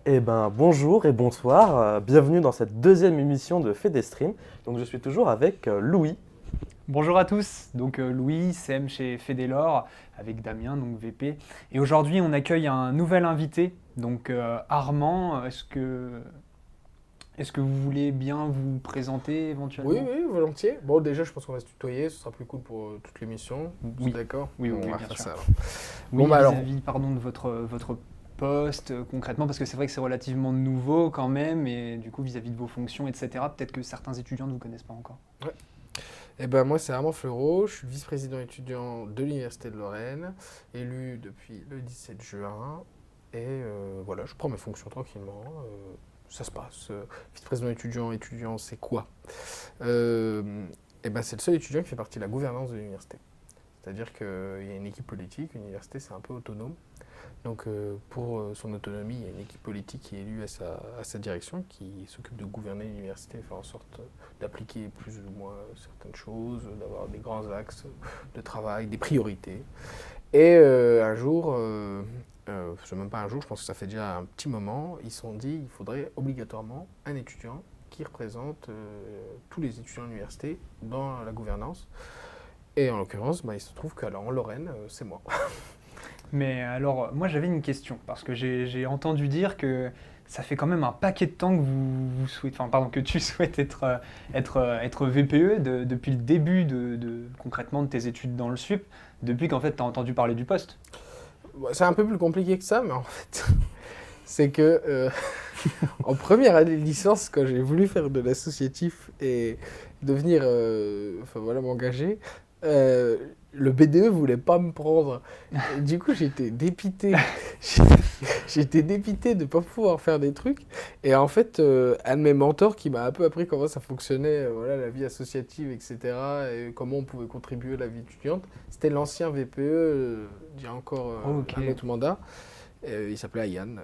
Eh ben, bonjour et bonsoir, bienvenue dans cette deuxième émission de Fait des Streams. Donc je suis toujours avec Louis. Bonjour à tous, donc Louis, CM chez Fedelor, avec Damien, donc VP. Et aujourd'hui, on accueille un nouvel invité, donc Armand. Est-ce que vous voulez bien vous présenter Oui, éventuellement? oui, volontiers. Bon, déjà, je pense qu'on va se tutoyer, ce sera plus cool pour toute l'émission. C'est Oui, d'accord? oui, Bon, oui, on oui, va bien faire sûr. ça alors. Bon, Oui, bah alors, vis-à-vis, pardon, de votre poste concrètement, parce que c'est vrai que c'est relativement nouveau quand même, et du coup, vis-à-vis de vos fonctions, etc., peut-être que certains étudiants ne vous connaissent pas encore. ouais. Eh ben, moi, c'est Armand Fleureau, je suis le vice-président étudiant de l'Université de Lorraine, élu depuis le 17 juin. Et voilà, je prends mes fonctions tranquillement. Ça se passe. Vice-président étudiant, c'est quoi? Eh ben, c'est le seul étudiant qui fait partie de la gouvernance de l'université. C'est-à-dire qu'il y a une équipe politique, l'université, c'est un peu autonome. Donc pour son autonomie, il y a une équipe politique qui est élue à sa direction, qui s'occupe de gouverner l'université, faire en sorte d'appliquer plus ou moins certaines choses, d'avoir des grands axes de travail, des priorités. Et un jour, c'est même pas un jour, je pense que ça fait déjà un petit moment, ils se sont dit qu'il faudrait obligatoirement un étudiant qui représente tous les étudiants de l'université dans la gouvernance. Et en l'occurrence, bah, il se trouve qu'en Lorraine, c'est moi. Mais alors, moi j'avais une question, parce que j'ai entendu dire que ça fait quand même un paquet de temps que vous souhaitez, enfin pardon, que tu souhaites être VPE depuis le début concrètement de tes études dans le sup, depuis qu'en fait tu as entendu parler du poste. Bon, c'est un peu plus compliqué que ça, mais en fait, c'est que en première année de licence, quand j'ai voulu faire de l'associatif et devenir, enfin voilà, m'engager, euh, le BDE voulait pas me prendre. Et du coup, j'étais dépité. J'étais dépité de pas pouvoir faire des trucs. Et en fait, un de mes mentors qui m'a un peu appris comment ça fonctionnait, voilà, la vie associative, etc., et comment on pouvait contribuer à la vie étudiante, c'était l'ancien VPE, d'il y a encore Ok. un autre mandat. Il s'appelait Ayan,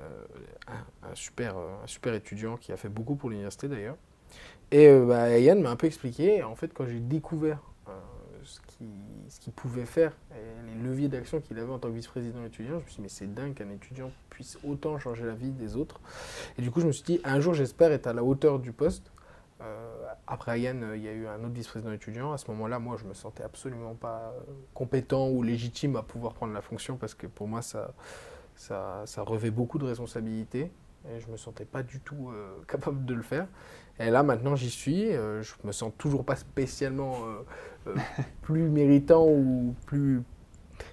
un super étudiant qui a fait beaucoup pour l'université d'ailleurs. Et bah, Ayan m'a un peu expliqué. Et en fait, quand j'ai découvert euh, ce qu'il ce qu'il pouvait faire et les leviers d'action qu'il avait en tant que vice-président étudiant, je me suis dit, mais c'est dingue qu'un étudiant puisse autant changer la vie des autres. Et du coup, je me suis dit, un jour, j'espère être à la hauteur du poste. Après Ayan, il y a eu un autre vice-président étudiant. À ce moment-là, moi, je me sentais absolument pas compétent ou légitime à pouvoir prendre la fonction parce que pour moi, ça revêt beaucoup de responsabilités et je me sentais pas du tout capable de le faire. Et là maintenant j'y suis, je me sens toujours pas spécialement plus méritant ou plus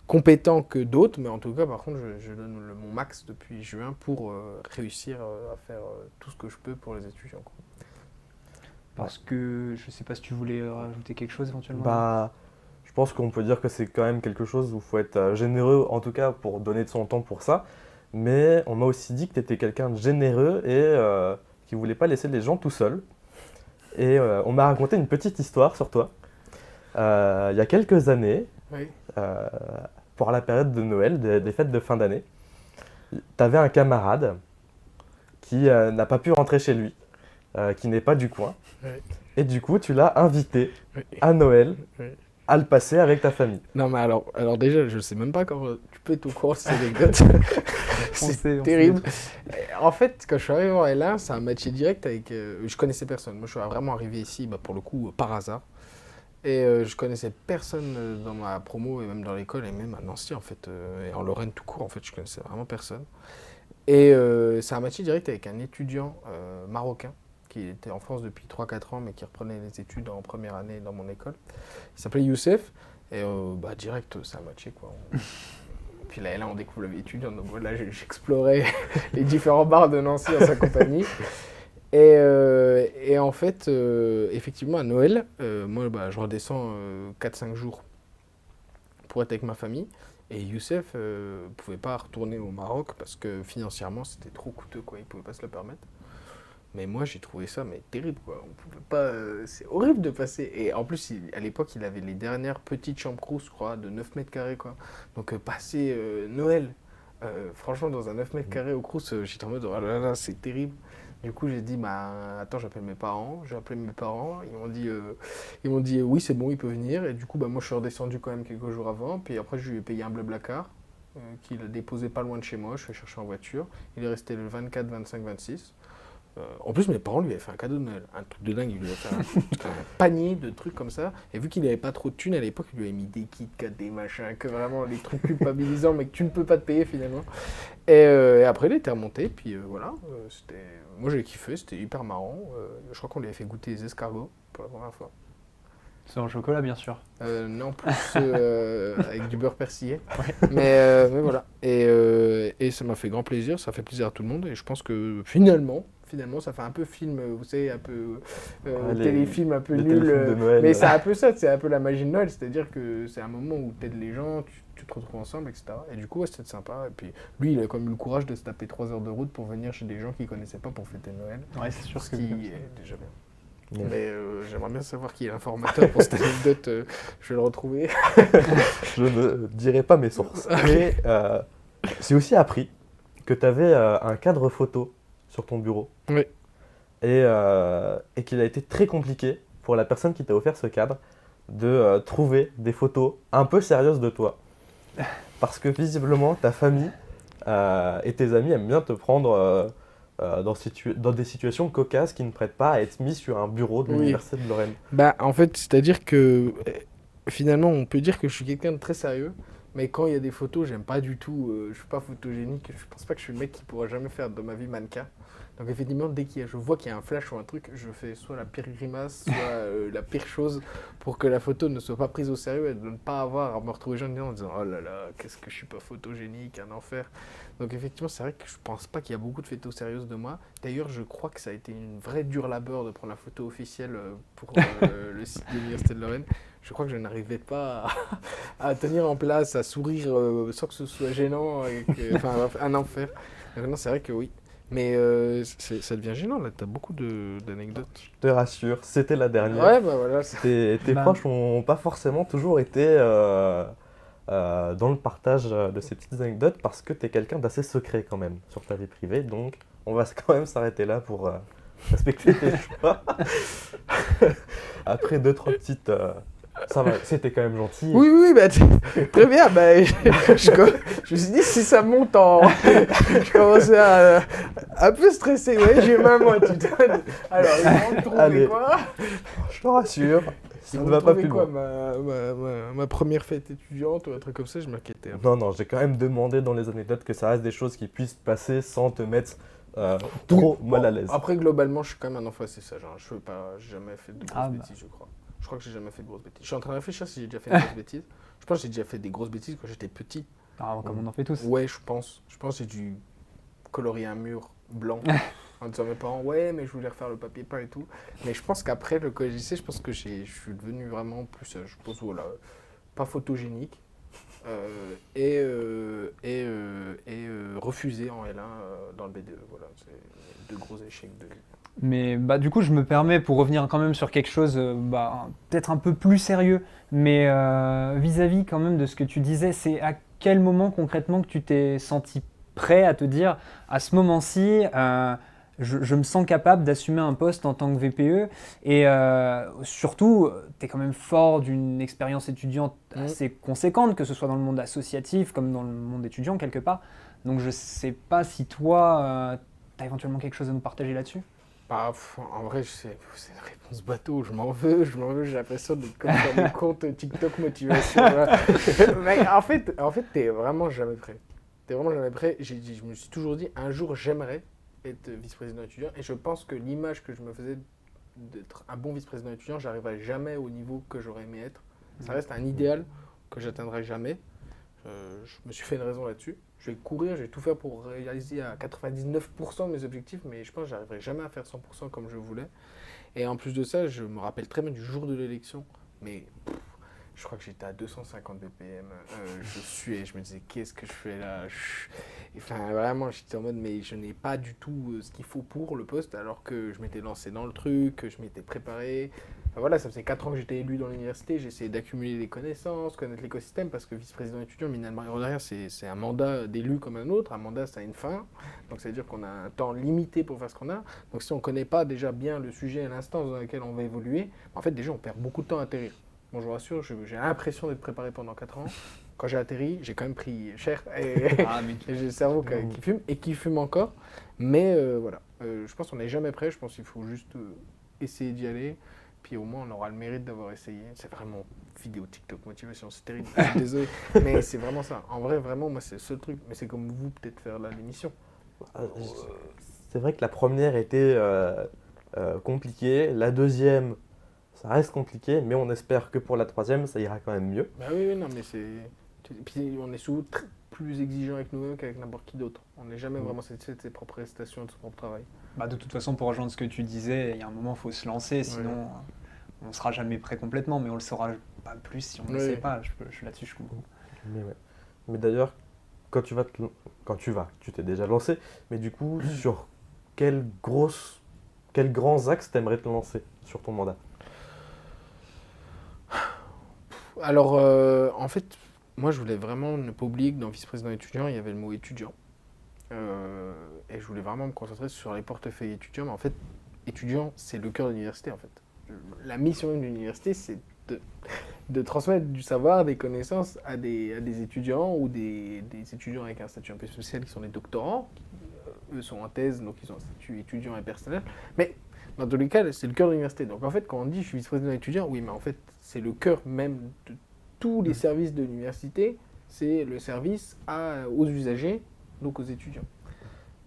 compétent que d'autres, mais en tout cas par contre je donne mon max depuis juin pour réussir à faire tout ce que je peux pour les étudiants, quoi. Ouais. Parce que je sais pas si tu voulais rajouter quelque chose éventuellement, Louis. Bah, je pense qu'on peut dire que c'est quand même quelque chose où il faut être généreux, en tout cas pour donner de son temps pour ça. Mais on m'a aussi dit que tu étais quelqu'un de généreux et qui voulait pas laisser les gens tout seuls. Et on m'a raconté une petite histoire sur toi. Il y a quelques années, Oui. euh, pour la période de Noël, des fêtes de fin d'année, tu avais un camarade qui n'a pas pu rentrer chez lui, qui n'est pas du coin. Oui. Et du coup, tu l'as invité Oui. à Noël Oui. à le passer avec ta famille. Non mais alors déjà je sais même pas comment tu peux être au courant de cette anecdote. On sait des C'est terrible. trucs. En fait, quand je suis arrivé en L1, ça a matché direct avec. Je connaissais personne. Moi, je suis vraiment arrivé ici, bah, pour le coup, par hasard. Et je connaissais personne dans ma promo et même dans l'école et même à Nancy, en fait. Et en Lorraine tout court, en fait, je connaissais vraiment personne. Et ça a matché direct avec un étudiant marocain qui était en France depuis 3 4 ans, mais qui reprenait les études en première année dans mon école. Il s'appelait Youssef. Et bah, direct, ça a matché, quoi. Puis là, on découvre la vie étudiante, donc voilà, j'explorais les différents bars de Nancy en sa compagnie. Et en fait, effectivement, à Noël, moi, bah, je redescends 4 5 jours pour être avec ma famille. Et Youssef ne pouvait pas retourner au Maroc parce que financièrement, c'était trop coûteux, quoi. Il ne pouvait pas se le permettre. Mais moi, j'ai trouvé ça mais terrible, quoi. On pouvait pas, c'est horrible de passer. Et en plus, à l'époque, il avait les dernières petites chambres crous, je crois, de 9 mètres carrés, quoi. Donc, passer Noël, franchement, dans un 9 mètres carrés au crous, j'étais en mode, oh là là, c'est terrible. Du coup, j'ai dit, bah, attends, j'appelle mes parents. J'ai appelé mes parents. Ils m'ont dit oui, c'est bon, il peut venir. Et du coup, bah, moi, je suis redescendu quand même quelques jours avant. Puis après, je lui ai payé un bleu Blacard. qu'il a déposé pas loin de chez moi. Je suis allé chercher en voiture. Il est resté le 24, 25, 26. En plus, mes parents lui avaient fait un cadeau de Noël. Un truc de dingue. Ils lui avaient fait un panier de trucs comme ça. Et vu qu'il n'avait pas trop de thunes à l'époque, il lui avait mis des Kit Kat, des machins, que vraiment les trucs culpabilisants, mais que tu ne peux pas te payer finalement. Et après, il était remonté. Puis voilà. Moi, j'ai kiffé. C'était hyper marrant. Je crois qu'on lui avait fait goûter des escargots pour la première fois. C'est en chocolat, bien sûr. Non, plus avec du beurre persillé. Mais voilà. Et ça m'a fait grand plaisir. Ça fait plaisir à tout le monde. Et je pense que finalement, ça fait un peu film, vous savez, un peu téléfilm un peu les nul. téléfilms de Noël. Mais c'est un peu ça, c'est un peu la magie de Noël. C'est-à-dire que c'est un moment où t'aides les gens, tu te retrouves ensemble, etc. Et du coup, ouais, c'était sympa. Et puis lui, il a quand même eu le courage de se taper 3 heures de route pour venir chez des gens qu'il connaissait pas pour fêter Noël. Ouais, c'est sûr Ce que qui c'est est déjà bien. Ouais. Mais j'aimerais bien savoir qui est l'informateur pour cette anecdote. Je vais le retrouver. Je ne dirai pas mes sources. Et j'ai aussi appris que tu avais un cadre photo sur ton bureau. Oui. Et qu'il a été très compliqué pour la personne qui t'a offert ce cadre de trouver des photos un peu sérieuses de toi. Parce que visiblement, ta famille et tes amis aiment bien te prendre dans des situations cocasses qui ne prêtent pas à être mis sur un bureau de Oui. l'Université de Lorraine. Bah, en fait, c'est-à-dire que finalement, on peut dire que je suis quelqu'un de très sérieux, mais quand il y a des photos, j'aime pas du tout. Je suis pas photogénique. Je pense pas que je suis le mec qui pourra jamais faire de ma vie mannequin. Donc effectivement, je vois qu'il y a un flash ou un truc, je fais soit la pire grimace, soit la pire chose pour que la photo ne soit pas prise au sérieux et de ne pas avoir à me retrouver gens en disant oh là là, qu'est-ce que je suis pas photogénique, un enfer. Donc effectivement, c'est vrai que je pense pas qu'il y a beaucoup de photos sérieuses de moi. D'ailleurs, je crois que ça a été une vraie dure labeur de prendre la photo officielle pour le site de l'Université de Lorraine. Je crois que je n'arrivais pas à tenir en place, à sourire sans que ce soit gênant, enfin un enfer. Donc non, c'est vrai que oui. Mais ça devient gênant là, t'as beaucoup d'anecdotes. Je te rassure, c'était la dernière. Ouais, bah voilà. Tes proches n'ont pas forcément toujours été dans le partage de ces petites anecdotes parce que tu es quelqu'un d'assez secret quand même sur ta vie privée. Donc on va quand même s'arrêter là pour respecter tes choix. Après 2-3 petites... ça va, c'était quand même gentil. Oui, bah, très bien. Bah, je me suis dit, si ça monte en. Je commençais à un peu stresser. Ouais, j'ai même moi, tu donnes. Alors, ils vont trouver Allez. quoi? Je te rassure, ça Ils ne vont va pas trouver plus quoi, loin. ma première fête étudiante ou un truc comme ça, je m'inquiétais. Non, j'ai quand même demandé dans les anecdotes que ça reste des choses qui puissent passer sans te mettre trop mal à l'aise. Après, globalement, je suis quand même un enfant assez sage. Hein. J'ai jamais fait de grosses Ah, bah. bêtises, je crois. Je crois que j'ai jamais fait de grosses bêtises. Je suis en train de réfléchir si j'ai déjà fait de grosses bêtises. Je pense que j'ai déjà fait des grosses bêtises quand j'étais petit. Ah, comme on en fait tous. Ouais, je pense. Je pense que j'ai dû colorier un mur blanc en disant à mes parents, ouais, mais je voulais refaire le papier peint et tout. Mais je pense qu'après le collège lycée, je pense que je suis devenu vraiment plus, je pense, voilà, pas photogénique. Refusé en L1 dans le B2. Voilà, c'est 2 gros échecs de vie. Mais bah, du coup, je me permets, pour revenir quand même sur quelque chose peut-être un peu plus sérieux, mais vis-à-vis quand même de ce que tu disais, c'est à quel moment concrètement que tu t'es senti prêt à te dire, à ce moment-ci, je me sens capable d'assumer un poste en tant que VPE, et surtout, tu es quand même fort d'une expérience étudiante assez conséquente, que ce soit dans le monde associatif comme dans le monde étudiant quelque part. Donc je sais pas si toi, tu as éventuellement quelque chose à nous partager là-dessus. Bah, en vrai, c'est une réponse bateau. Je m'en veux. J'ai l'impression d'être comme sur mon compte TikTok motivation. Mais en fait, t'es vraiment jamais prêt. Je me suis toujours dit, un jour, j'aimerais être vice-président étudiant. Et je pense que l'image que je me faisais d'être un bon vice-président étudiant, j'arriverai jamais au niveau que j'aurais aimé être. Ça reste un idéal que j'atteindrai jamais. Je me suis fait une raison là-dessus. Je vais courir, je vais tout faire pour réaliser à 99% de mes objectifs, mais je pense que j'arriverai jamais à faire 100% comme je voulais. Et en plus de ça, je me rappelle très bien du jour de l'élection, mais je crois que j'étais à 250 BPM. Je suais, je me disais, qu'est-ce que je fais là? Enfin, vraiment, j'étais en mode, mais je n'ai pas du tout ce qu'il faut pour le poste, alors que je m'étais lancé dans le truc, que je m'étais préparé. Enfin, voilà, ça faisait 4 ans que j'étais élu dans l'université, j'essayais d'accumuler des connaissances, connaître l'écosystème, parce que vice-président étudiant, finalement, derrière, c'est un mandat d'élu comme un autre. Un mandat, ça a une fin, donc ça veut dire qu'on a un temps limité pour faire ce qu'on a. Donc si on ne connaît pas déjà bien le sujet et l'instance dans laquelle on va évoluer, en fait, déjà, on perd beaucoup de temps à atterrir. Bon, je vous rassure, j'ai l'impression d'être préparé pendant 4 ans. quand j'ai atterri, j'ai quand même pris cher et, Ah, mais et j'ai le cerveau qui fume et qui fume encore. Mais voilà, je pense qu'on n'est jamais prêt. Je pense qu'il faut juste essayer d'y aller. Puis au moins, on aura le mérite d'avoir essayé. C'est vraiment vidéo TikTok motivation, c'est terrible. Je suis désolé, mais c'est vraiment ça. En vrai, vraiment, moi, c'est le seul truc. Mais c'est comme vous, peut-être faire là l'émission. C'est vrai que la première était compliquée, la deuxième, ça reste compliqué, mais on espère que pour la troisième, ça ira quand même mieux. Bah oui, non, mais c'est. Puis on est souvent plus exigeant avec nous-mêmes qu'avec n'importe qui d'autre. On n'est jamais vraiment satisfait de ses propres prestations, de son propre travail. bah, de toute façon, pour rejoindre ce que tu disais, il y a un moment, il faut se lancer, sinon on ne sera jamais prêt complètement, mais on le saura pas plus si on ne sait pas. Là-dessus, je comprends. Mais, ouais. Mais d'ailleurs, quand tu t'es déjà lancé, mais du coup, sur quels grands axes t'aimerais te lancer sur ton mandat? Alors, en fait, moi, je voulais vraiment ne pas oublier que dans vice-président étudiant, il y avait le mot étudiant. Et je voulais vraiment me concentrer sur les portefeuilles étudiants. Mais en fait, étudiant, c'est le cœur de l'université, en fait. La mission même de l'université, c'est de transmettre du savoir, des connaissances à des étudiants ou des étudiants avec un statut un peu spécial qui sont des doctorants. Eux sont en thèse, donc ils ont un statut étudiant et personnel. Mais dans tous les cas, c'est le cœur de l'université. Donc en fait, quand on dit je suis vice-président étudiant, oui, mais en fait, c'est le cœur même de tous les services de l'université. C'est le service aux usagers, donc aux étudiants.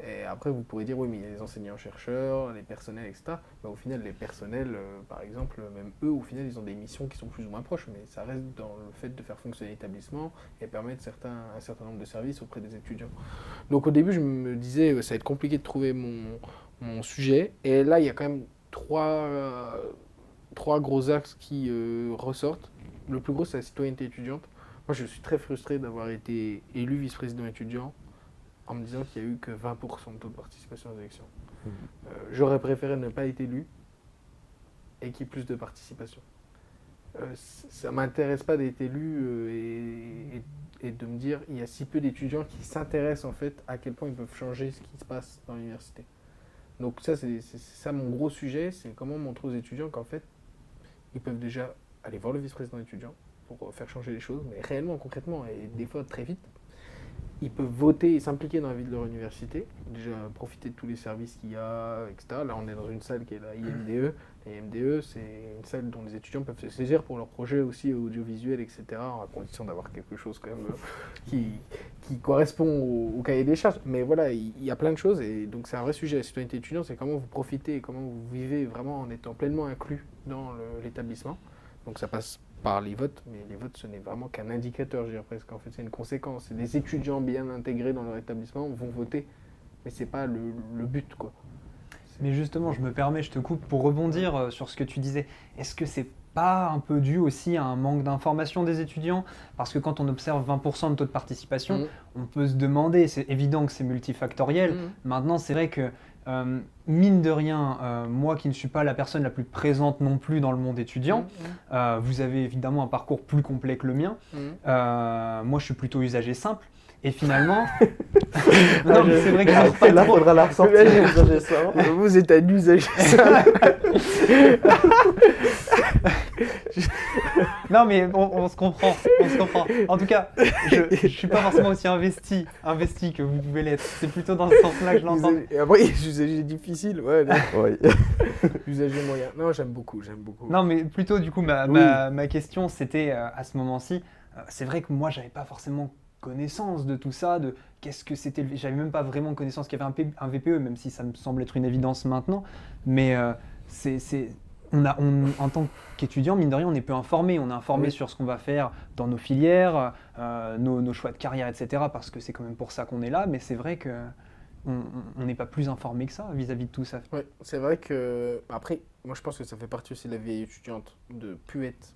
Et après, vous pourrez dire, oui, mais il y a les enseignants-chercheurs, les personnels, etc. Mais au final, les personnels, par exemple, même eux, au final, ils ont des missions qui sont plus ou moins proches, mais ça reste dans le fait de faire fonctionner l'établissement et permettre un certain nombre de services auprès des étudiants. Donc au début, je me disais, ça va être compliqué de trouver mon sujet. Et là, il y a quand même trois gros axes qui ressortent. Le plus gros, c'est la citoyenneté étudiante. Moi, je suis très frustré d'avoir été élu vice-président étudiant en me disant qu'il n'y a eu que 20% de taux de participation aux élections. J'aurais préféré ne pas être élu et qu'il y ait plus de participation. Ça ne m'intéresse pas d'être élu et de me dire il y a si peu d'étudiants qui s'intéressent en fait à quel point ils peuvent changer ce qui se passe dans l'université. Donc ça, c'est ça mon gros sujet, c'est comment montrer aux étudiants qu'en fait, ils peuvent déjà aller voir le vice-président étudiant pour faire changer les choses, mais réellement, concrètement, et des fois très vite. Ils peuvent voter et s'impliquer dans la vie de leur université, déjà profiter de tous les services qu'il y a, etc. Là, on est dans une salle qui est la IMDE. Et IMDE, c'est une salle dont les étudiants peuvent se saisir pour leurs projets aussi audiovisuels, etc. À condition d'avoir quelque chose quand même qui correspond au cahier des charges. Mais voilà, il y a plein de choses. Et donc, c'est un vrai sujet. La citoyenneté étudiante, c'est comment vous profitez et comment vous vivez vraiment en étant pleinement inclus dans l'établissement. Donc, ça passe par les votes, mais les votes, ce n'est vraiment qu'un indicateur, je dirais presque. En fait, c'est une conséquence. Et des étudiants bien intégrés dans leur établissement vont voter, mais c'est pas le but, quoi. Mais justement, je me permets, je te coupe pour rebondir sur ce que tu disais. Est-ce que c'est pas un peu dû aussi à un manque d'information des étudiants? Parce que quand on observe 20% de taux de participation, on peut se demander, c'est évident que c'est multifactoriel. Maintenant, c'est vrai que mine de rien, moi qui ne suis pas la personne la plus présente non plus dans le monde étudiant, vous avez évidemment un parcours plus complet que le mien. Moi, je suis plutôt usager simple. Et finalement, non, mais c'est vrai que là, faudra la ressortir. Vous êtes un usager simple. Non, mais on se comprend, En tout cas, je suis pas forcément aussi investi que vous pouvez l'être. C'est plutôt dans ce sens-là que je l'entends. Et après, usager difficile, ouais. Oui. Usager moyen. Non, j'aime beaucoup. Non, mais plutôt, du coup, ma question, c'était à ce moment-ci, c'est vrai que moi, j'avais pas forcément connaissance de tout ça, de qu'est-ce que c'était. J'avais même pas vraiment connaissance qu'il y avait un VPE, même si ça me semble être une évidence maintenant. Mais en tant qu'étudiant, mine de rien, on est peu informé. On est informé sur ce qu'on va faire dans nos filières, nos choix de carrière, etc. Parce que c'est quand même pour ça qu'on est là. Mais c'est vrai que on n'est pas plus informé que ça vis-à-vis de tout ça. Oui, c'est vrai que. Après, moi je pense que ça fait partie aussi de la vie étudiante de plus être.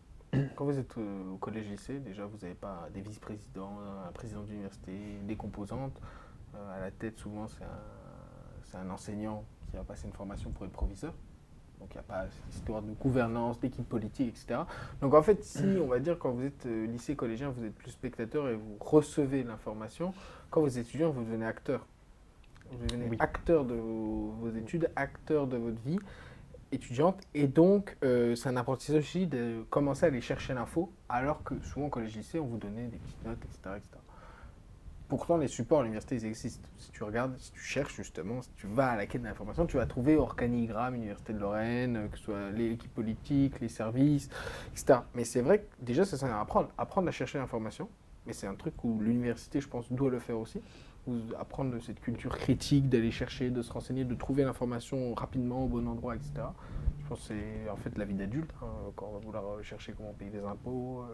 Quand vous êtes au collège-lycée, déjà vous n'avez pas des vice-présidents, un président d'université, des composantes. À la tête, souvent, c'est un enseignant qui a passé une formation pour être proviseur. Donc il n'y a pas cette histoire de gouvernance, d'équipe politique, etc. Donc en fait, si on va dire quand vous êtes lycée collégien, vous êtes plus spectateur et vous recevez l'information, quand vous êtes étudiant, vous devenez acteur. Vous devenez acteur de vos études, acteur de votre vie. étudiante. Et donc, c'est un apprentissage aussi de commencer à aller chercher l'info, alors que souvent, au collège-lycée, on vous donnait des petites notes, etc., etc. Pourtant, les supports à l'université, ils existent. Si tu regardes, si tu cherches justement, si tu vas à la quête de l'information, tu vas trouver Organigramme, Université de Lorraine, que ce soit l'équipe politique, les services, etc. Mais c'est vrai que déjà, ça sert à apprendre à chercher l'information. Mais c'est un truc où l'université, je pense, doit le faire aussi. Apprendre de cette culture critique, d'aller chercher, de se renseigner, de trouver l'information rapidement au bon endroit, etc. Je pense que c'est en fait la vie d'adulte, hein, quand on va vouloir chercher comment payer des impôts.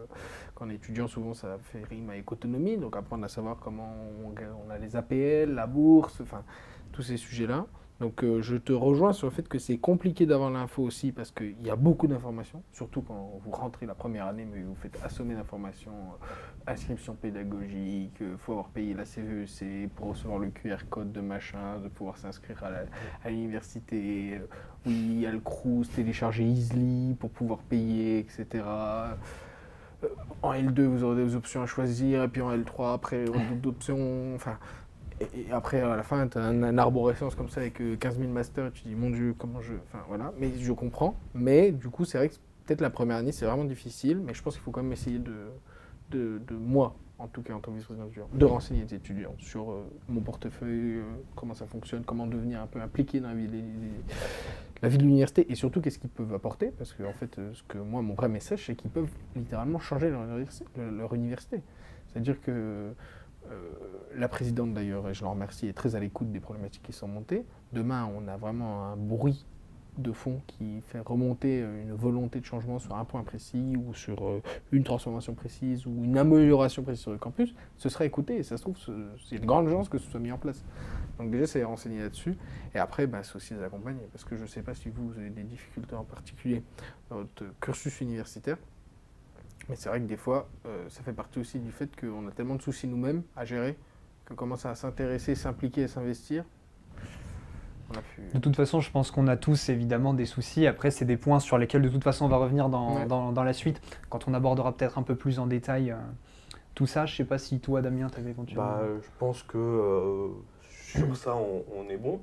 Quand on est étudiant, souvent ça fait rime avec autonomie, donc apprendre à savoir comment on a les APL, la bourse, enfin tous ces sujets-là. Donc je te rejoins sur le fait que c'est compliqué d'avoir l'info aussi parce qu'il y a beaucoup d'informations, surtout quand vous rentrez la première année, mais vous faites assommer d'informations, inscription pédagogique, faut avoir payé la CVEC pour recevoir le QR code de machin, de pouvoir s'inscrire à l'université. Oui, il y a le Crous, télécharger Easly pour pouvoir payer, etc. En L2, vous aurez des options à choisir, et puis en L3, après, d'autres options. Enfin, et après, à la fin, tu as un arborescence comme ça avec 15 000 masters, et tu te dis, mon Dieu, comment je. Enfin, voilà. Mais je comprends. Mais du coup, c'est vrai que peut-être la première année, c'est vraiment difficile, mais je pense qu'il faut quand même essayer de moi, en tout cas en tant que vice-président d'étudiant, de renseigner les étudiants sur mon portefeuille, comment ça fonctionne, comment devenir un peu impliqué dans la vie de l'université et surtout qu'est-ce qu'ils peuvent apporter. Parce que en fait, ce que moi, mon vrai message, c'est qu'ils peuvent littéralement changer leur université. C'est-à-dire que la présidente d'ailleurs, et je l'en remercie, est très à l'écoute des problématiques qui sont montées. Demain, on a vraiment un bruit de fond qui fait remonter une volonté de changement sur un point précis ou sur une transformation précise ou une amélioration précise sur le campus, ce sera écouté et ça se trouve, c'est une grande chance que ce soit mis en place. Donc déjà, c'est renseigner là-dessus et après, c'est aussi les accompagner parce que je ne sais pas si vous avez des difficultés en particulier dans votre cursus universitaire, mais c'est vrai que des fois, ça fait partie aussi du fait qu'on a tellement de soucis nous-mêmes à gérer qu'on commence à s'intéresser, s'impliquer et s'investir. De toute façon, je pense qu'on a tous évidemment des soucis. Après, c'est des points sur lesquels de toute façon on va revenir dans la suite, quand on abordera peut-être un peu plus en détail tout ça. Je sais pas si toi, Damien, tu avais éventuellement... Je pense que sur ça, on est bon.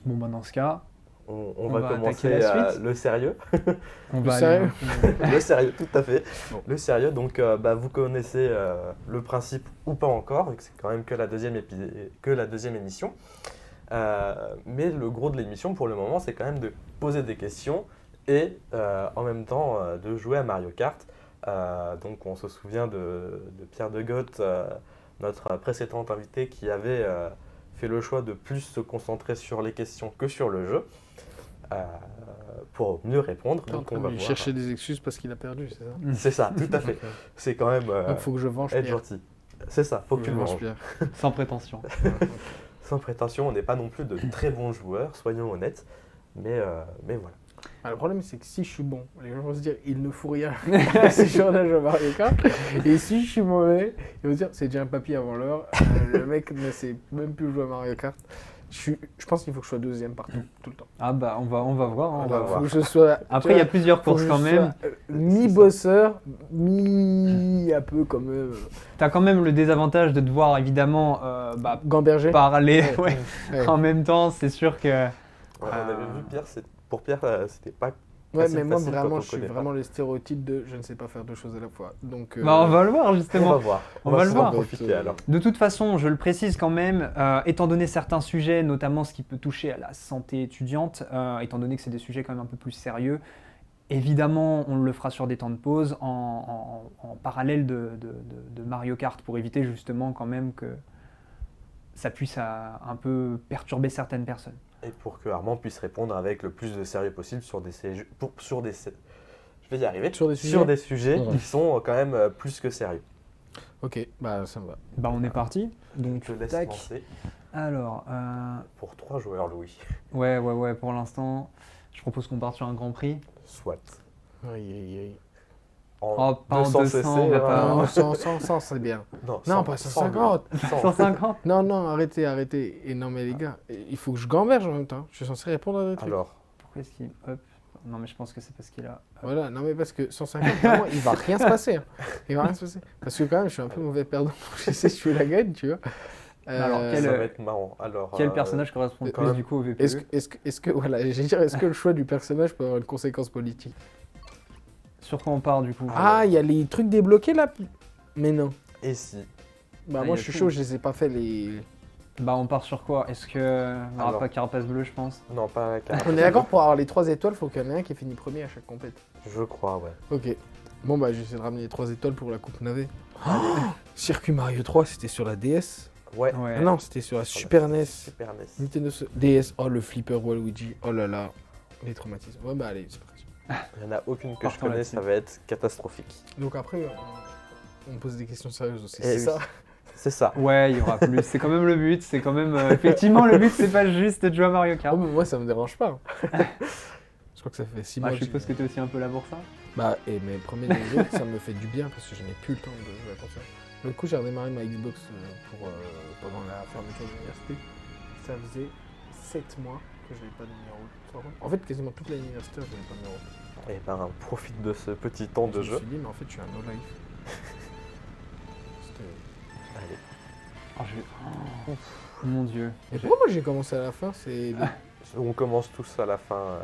Bon, dans ce cas, on va commencer le sérieux. Sérieux Le sérieux, tout à fait. Bon. Le sérieux, donc vous connaissez le principe ou pas encore, vu que c'est quand même que la deuxième émission. Mais le gros de l'émission pour le moment, c'est quand même de poser des questions et en même temps de jouer à Mario Kart. Donc on se souvient de Pierre de Goth, notre précédent invité, qui avait fait le choix de plus se concentrer sur les questions que sur le jeu pour mieux répondre. Donc on va chercher des excuses parce qu'il a perdu, c'est ça? C'est ça, tout à fait. C'est quand même donc faut que je venge être Pierre. gentil. C'est ça, faut que tu le venges. Sans prétention. Sans prétention, on n'est pas non plus de très bons joueurs, soyons honnêtes, mais voilà. Le problème, c'est que si je suis bon, les gens vont se dire il ne faut rien si je joue à Mario Kart. Et si je suis mauvais, ils vont se dire c'est déjà un papy avant l'heure, le mec ne sait même plus jouer à Mario Kart. Je pense qu'il faut que je sois deuxième partout, tout le temps. Ah bah on va voir. On va voir. Faut que je sois, après, il y a plusieurs courses quand même. Mi-bosseur, un peu comme... T'as quand même le désavantage de devoir évidemment Gamberger. parler Ouais. en même temps. C'est sûr que... On avait vu Pierre, pour Pierre, c'était pas Ouais, facile, mais moi facile vraiment, quand on je suis connaît pas. vraiment le stéréotype de je ne sais pas faire deux choses à la fois. Donc, on va le voir On justement. va voir. On va le s'en voir. profiter alors. De toute façon, je le précise quand même, étant donné certains sujets, notamment ce qui peut toucher à la santé étudiante, étant donné que c'est des sujets quand même un peu plus sérieux, évidemment, on le fera sur des temps de pause en parallèle de Mario Kart pour éviter justement quand même que ça puisse un peu perturber certaines personnes. Et pour que Armand puisse répondre avec le plus de sérieux possible sur des sujets Ouais. qui sont quand même plus que sérieux. Ok, ça me va. On est parti. Donc, Je te laisse tac. lancer Alors, pour 3 joueurs, Louis. ouais, pour l'instant, je propose qu'on parte sur un Grand Prix. Soit. Aïe. Oh, pas en 200 200, cc, on va pas- Non, 100, c'est bien. Non, pas 150. 150. Non, arrêtez. Et non, mais les gars, il faut que je gamberge en même temps. Je suis censé répondre à des trucs. Alors, Pourquoi est-ce qu'il... Hop. Non, mais je pense que c'est parce qu'il a... Voilà, non, mais parce que 150, vraiment, il va rien se passer. Il va rien se passer. Parce que quand même, je suis un peu mauvais perdant. J'essaie de jouer la gagne, tu vois. Alors, Ça va être marrant. Alors, quel personnage correspond le quand plus même, du coup au VPE? Voilà, j'allais dire, est-ce que le choix du personnage peut avoir une conséquence politique? Sur quoi on part du coup? Ah, il y a les trucs débloqués là? Mais non. et si Bah Ah, moi y a je suis tout. chaud, je les ai pas fait les... Bah on part sur quoi? Est-ce que... On n'aura Alors. pas Carapace Bleu je pense? Non, pas la carte. On est d'accord pour avoir les 3 étoiles, faut qu'il y en ait un qui finit premier à chaque compète. Je crois, ouais. Ok. Bon bah j'essaie de ramener les 3 étoiles pour la coupe navet. Circuit Mario 3, c'était sur la DS? Ouais. Ouais. Ah non, c'était sur la Sur la Super NES. Super NES. Nintendo DS. Oh le flipper Waluigi. Oh là là. Les traumatismes. Ouais bah allez, c'est parti. Il n'y en a aucune que je Partons connais, là-dessus. ça va être catastrophique. Donc après, on pose des questions sérieuses aussi. Eh C'est oui. ça? C'est ça. Ouais, il y aura plus. C'est quand même le but. C'est quand même... effectivement, le but, c'est pas juste de jouer à Mario Oh, Kart. mais moi ça me dérange pas. Je crois que ça fait 6 mois Bah, je que suppose que t'es aussi un peu là pour ça. Bah, et mes premiers niveaux, ça me fait du bien parce que je n'ai plus le temps de jouer à la console. L'autre coup, j'ai redémarré ma Xbox pendant la fermeture de l'université. Ça faisait 7 mois que je n'avais pas de numéro. En fait, quasiment toute l'université, je n'avais pas de numéro. Et ben, profite de ce petit temps de Je me jeu. suis dit, mais en fait, je suis un no-life. C'était- Allez. Oh, je vais... Oh, mon dieu. Et pourquoi moi j'ai commencé à la fin? C'est On commence tous à la fin.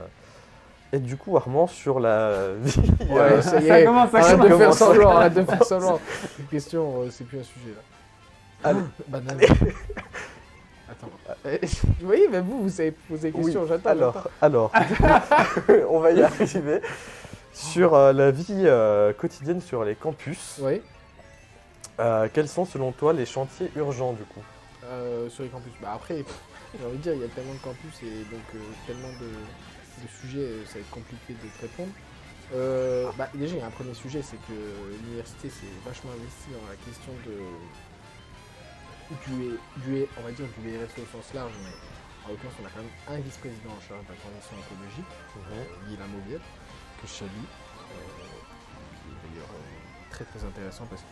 Et du coup, Armand, sur la vie. Ouais, ça y Ça est. commence, ça Arrête de commence. faire semblant, arrête de faire semblant. Les questions, c'est plus un sujet là. Allez. Banane. Attends. Vous voyez, même vous savez poser des questions, j'attends. Alors, on va y arriver. Sur la vie quotidienne sur les campus, Oui, quels sont selon toi les chantiers urgents du coup? sur les campus. Bah après, j'ai envie de dire, il y a tellement de campus et donc tellement de sujets, ça va être compliqué de te répondre. Bah, déjà, il y a un premier sujet, c'est que l'université s'est vachement investie dans la question on va dire du RSE au sens large, mais en l'occurrence, on a quand même un vice-président en charge de la transition écologique, Guy Lamoviette, que je salue, qui est d'ailleurs très très intéressant parce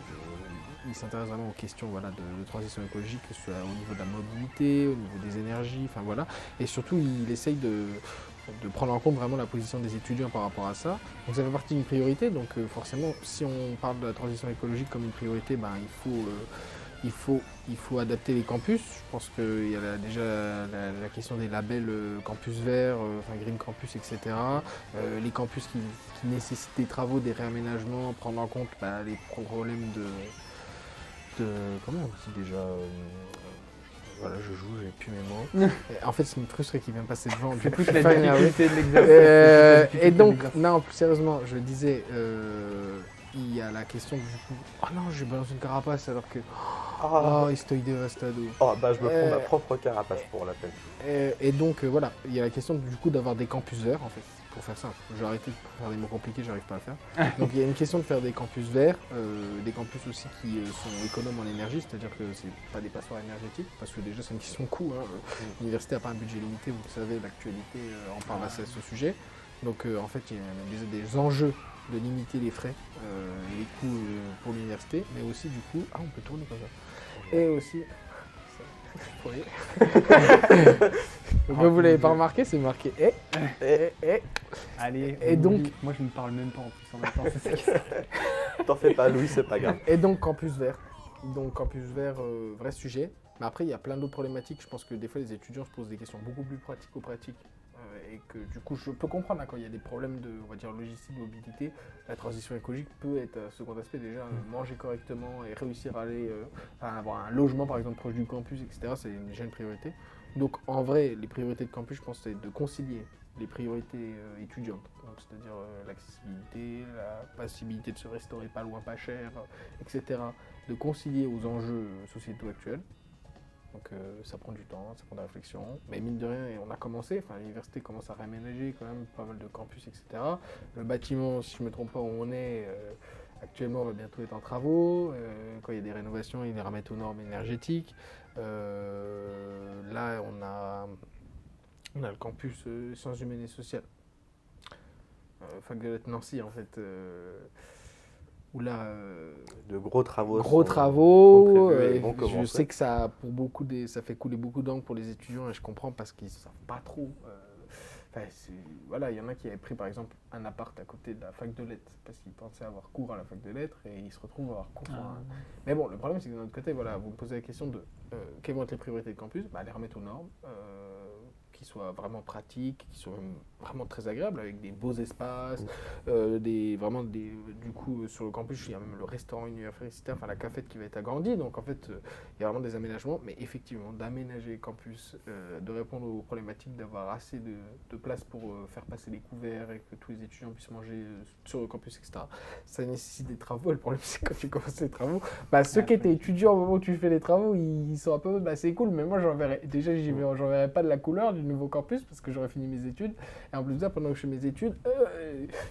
qu'il s'intéresse vraiment aux questions voilà, de transition écologique, que ce soit au niveau de la mobilité, au niveau des énergies, enfin voilà, et surtout il essaye de prendre en compte vraiment la position des étudiants par rapport à ça. Donc ça fait partie d'une priorité, donc forcément si on parle de la transition écologique comme une priorité, ben, il faut adapter les campus. Je pense qu'il y a déjà la question des labels campus vert, enfin Green Campus, etc. Les campus qui nécessitent des travaux, des réaménagements, prendre en compte bah, les problèmes de comment on dit déjà voilà, je joue, j'ai plus mes mots. En fait, ce qui me frustre, c'est qu'il vient passer devant. C'est toute je la suis pas énervé. difficulté de l'exercice. Et donc, non, plus sérieusement, je disais, il y a la question du coup, oh non, je balance une carapace alors que, oh, estoy devastado. Oh, bah je me prends ma propre carapace pour la peine. Et donc, voilà, il y a la question du coup d'avoir des campus verts, en fait, pour faire ça. J'ai arrêté de faire des mots compliqués, j'arrive pas à le faire. Donc, il y a une question de faire des campus verts, des campus aussi qui sont économes en énergie, c'est-à-dire que c'est pas des passoires énergétiques, parce que déjà, c'est une question de coût. Hein. L'université n'a pas un budget limité, vous le savez, l'actualité en parle assez à ce sujet. Donc, en fait, il y a des enjeux de limiter les frais et les coûts pour l'université, mais aussi du coup, on peut tourner comme ça. Et aussi, donc, comme vous l'avez pas remarqué, c'est marqué et. Allez, Et donc- moi je ne parle même pas en plus en même temps, c'est ça qui se T'en fais pas, Louis, c'est pas grave. Et donc campus vert. Donc campus vert, vrai sujet. Mais après, il y a plein d'autres problématiques. Je pense que des fois, les étudiants se posent des questions beaucoup plus pratico-pratiques. Et que du coup, je peux comprendre hein, quand il y a des problèmes de, on va dire, logistique, mobilité. La transition écologique peut être un second aspect déjà. Manger correctement et réussir à aller, avoir un logement par exemple proche du campus, etc. C'est déjà une priorité. Donc en vrai, les priorités de campus, je pense, c'est de concilier les priorités étudiantes. Donc c'est-à-dire l'accessibilité, la possibilité de se restaurer pas loin, pas cher, etc. De concilier aux enjeux sociétaux actuels. Donc ça prend du temps, ça prend de la réflexion. Mais mine de rien, on a commencé, l'université commence à réaménager quand même pas mal de campus, etc. Le bâtiment, si je ne me trompe pas où on est, actuellement va bientôt être en travaux. Quand il y a des rénovations, ils les remettent aux normes énergétiques. Là, on a le campus sciences humaines et sociales. Fac de Nancy, en fait. Où là, De gros travaux. gros sont travaux. prévus et vont Je commencer. sais que ça, ça fait couler beaucoup d'encre pour les étudiants et je comprends parce qu'ils ne savent pas trop. Voilà, il y en a qui avaient pris par exemple un appart à côté de la fac de lettres parce qu'ils pensaient avoir cours à la fac de lettres et ils se retrouvent à avoir cours. Mais bon, le problème c'est que de notre côté, voilà, vous me posez la question de quelles vont être les priorités de campus, les remettre aux normes, qui soient vraiment pratiques, qui soient vraiment très agréables avec des beaux espaces, du coup sur le campus il y a même le restaurant universitaire, enfin la cafette qui va être agrandie, donc en fait il y a vraiment des aménagements, mais effectivement d'aménager le campus, de répondre aux problématiques, d'avoir assez de place pour faire passer les couverts et que tous les étudiants puissent manger sur le campus, etc. Ça nécessite des travaux, et le problème c'est que quand tu commences les travaux, ceux qui étaient étudiants au moment où tu fais les travaux, ils sont un peu, c'est cool, mais moi j'en verrais pas de la couleur du nouveau campus parce que j'aurais fini mes études, et en plus de ça, pendant que je fais mes études,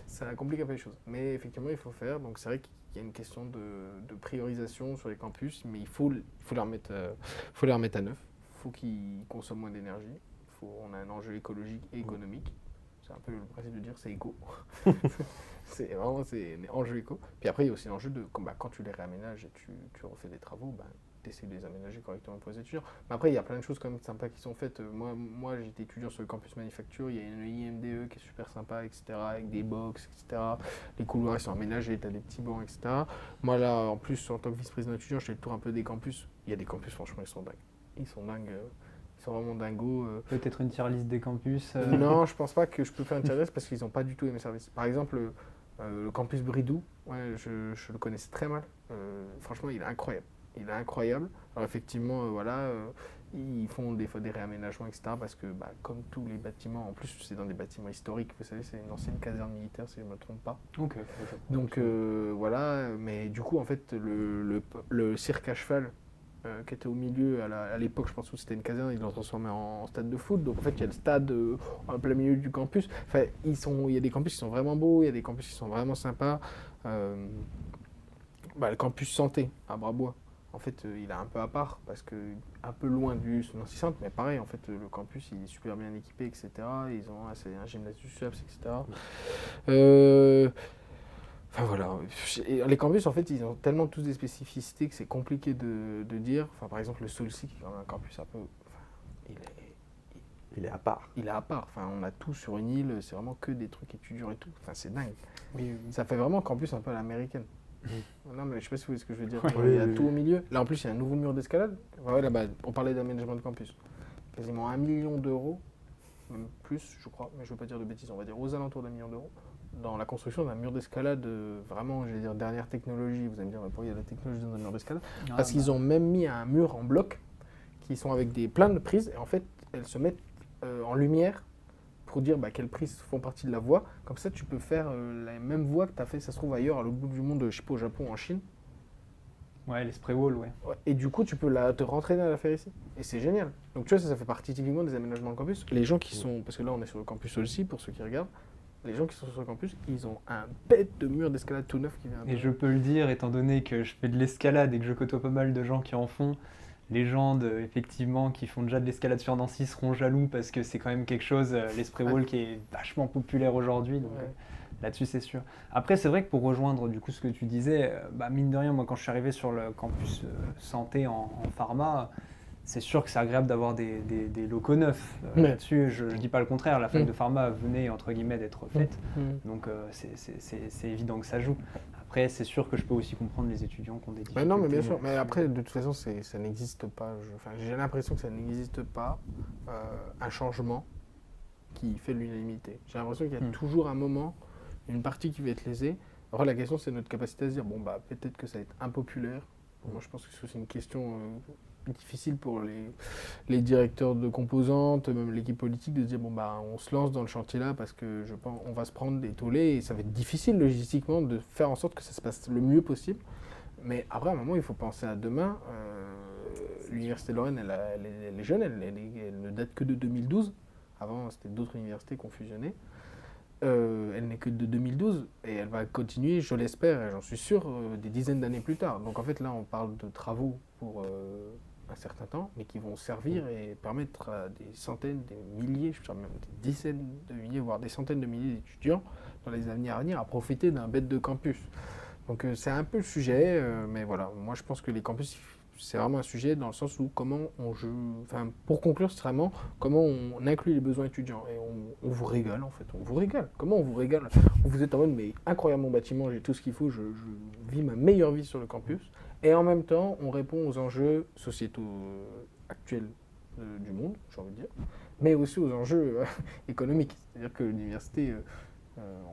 ça complique un peu les choses. Mais effectivement, il faut faire, donc c'est vrai qu'il y a une question de priorisation sur les campus, mais il faut les remettre à neuf, il faut qu'ils consomment moins d'énergie, on a un enjeu écologique et économique, c'est un peu le principe de dire c'est éco. c'est un enjeu éco. Puis après, il y a aussi l'enjeu de quand tu les réaménages et tu refais des travaux, d'essayer de les aménager correctement pour les étudiants. Mais après, il y a plein de choses quand même sympas qui sont faites. Moi j'étais étudiant sur le campus manufacture, il y a une IMDE qui est super sympa, etc., avec des box, etc. Les couloirs ils sont aménagés, tu as des petits bancs, etc. Moi là, en plus, en tant que vice-président étudiant, je fais le tour un peu des campus. Il y a des campus, franchement, ils sont dingues. Ils sont vraiment dingos. Peut-être une tier list des campus Non, je pense pas que je peux faire une tier list parce qu'ils n'ont pas du tout aimé mes services. Par exemple, le campus Bridou, je le connaissais très mal. Franchement, il est incroyable. Alors effectivement, ils font des fois des réaménagements, etc. Parce que comme tous les bâtiments, en plus c'est dans des bâtiments historiques, vous savez, c'est une ancienne caserne militaire si je ne me trompe pas. Ok. Donc mais du coup en fait le cirque à cheval qui était au milieu à l'époque, je pense que c'était une caserne, ils l'ont transformé en stade de foot. Donc en fait il y a le stade en plein milieu du campus. Enfin, il y a des campus qui sont vraiment beaux, il y a des campus qui sont vraiment sympas. Le campus santé à Brabois, en fait, il est un peu à part parce que un peu loin du Nancy Centre, mais pareil, en fait, le campus il est super bien équipé, etc. Ils ont un gymnase du SUAPS, etc. Enfin voilà, les campus en fait ils ont tellement tous des spécificités que c'est compliqué de dire. Enfin par exemple le Solcy qui est quand même un campus un peu, il est à part. Il est à part. Enfin on a tout sur une île, c'est vraiment que des trucs étudiants et tout. Enfin c'est dingue. Oui. Ça fait vraiment campus un peu à l'américaine. Non mais je sais pas si vous voyez ce que je veux dire. Oui, il y a tout au milieu. Là en plus il y a un nouveau mur d'escalade. On parlait d'aménagement de campus. Quasiment 1 million d'euros, même plus je crois, mais je veux pas dire de bêtises, on va dire aux alentours d'1 million d'euros. Dans la construction d'un mur d'escalade, vraiment, je vais dire, dernière technologie. Vous allez me dire, pourquoi il y a la technologie dans un mur d'escalade ? Parce qu'ils ont même mis un mur en bloc, qui sont avec plein de prises, et en fait, elles se mettent en lumière pour dire quelles prises font partie de la voie. Comme ça, tu peux faire la même voie que tu as fait, ça se trouve ailleurs, à l'autre bout du monde, je sais pas, au Japon, en Chine. Ouais, les spray walls, ouais. Et du coup, tu peux te rentraîner à la faire ici. Et c'est génial. Donc tu vois, ça fait partie typiquement des aménagements de campus. Les gens qui sont, parce que là, on est sur le campus aussi, pour ceux qui regardent, les gens qui sont sur le campus, ils ont un bête de mur d'escalade tout neuf qui vient. Et je peux le dire, étant donné que je fais de l'escalade et que je côtoie pas mal de gens qui en font, les gens effectivement qui font déjà de l'escalade sur Nancy seront jaloux parce que c'est quand même quelque chose, les spray walls, qui est vachement populaire aujourd'hui. Donc là-dessus, c'est sûr. Après, c'est vrai que pour rejoindre du coup ce que tu disais, mine de rien, moi quand je suis arrivé sur le campus santé en pharma, c'est sûr que c'est agréable d'avoir des locaux neufs. Là-dessus, je ne dis pas le contraire. La fac de pharma venait, entre guillemets, d'être faite. Donc, c'est évident que ça joue. Après, c'est sûr que je peux aussi comprendre les étudiants qui ont des difficultés. Non, mais bien sûr. Mais après, de toute façon, ça n'existe pas. J'ai l'impression que ça n'existe pas un changement qui fait l'unanimité. J'ai l'impression qu'il y a toujours un moment, une partie qui va être lésée. Alors la question, c'est notre capacité à se dire, peut-être que ça va être impopulaire. Moi, je pense que c'est aussi une question difficile pour les directeurs de composantes, même l'équipe politique, de se dire on se lance dans le chantier là parce que je pense on va se prendre des tollés et ça va être difficile logistiquement de faire en sorte que ça se passe le mieux possible. Mais après, à un moment, il faut penser à demain. L'université de Lorraine, elle est jeune, elle ne date que de 2012. Avant, c'était d'autres universités qui ont fusionné. Elle n'est que de 2012 et elle va continuer, je l'espère, et j'en suis sûr, des dizaines d'années plus tard. Donc en fait, là, on parle de travaux pour un certain temps, mais qui vont servir et permettre à des centaines, des milliers, je dirais même des dizaines de milliers, voire des centaines de milliers d'étudiants dans les années à venir à profiter d'un bête de campus. Donc c'est un peu le sujet, mais voilà, moi je pense que les campus, c'est vraiment un sujet dans le sens où pour conclure, c'est vraiment comment on inclut les besoins étudiants. Et on vous régale en fait, on vous régale. Comment on vous régale? Vous êtes en mode, mais incroyable mon bâtiment, j'ai tout ce qu'il faut, je vis ma meilleure vie sur le campus. Et en même temps, on répond aux enjeux sociétaux actuels du monde, j'ai envie de dire, mais aussi aux enjeux économiques. C'est-à-dire que l'université,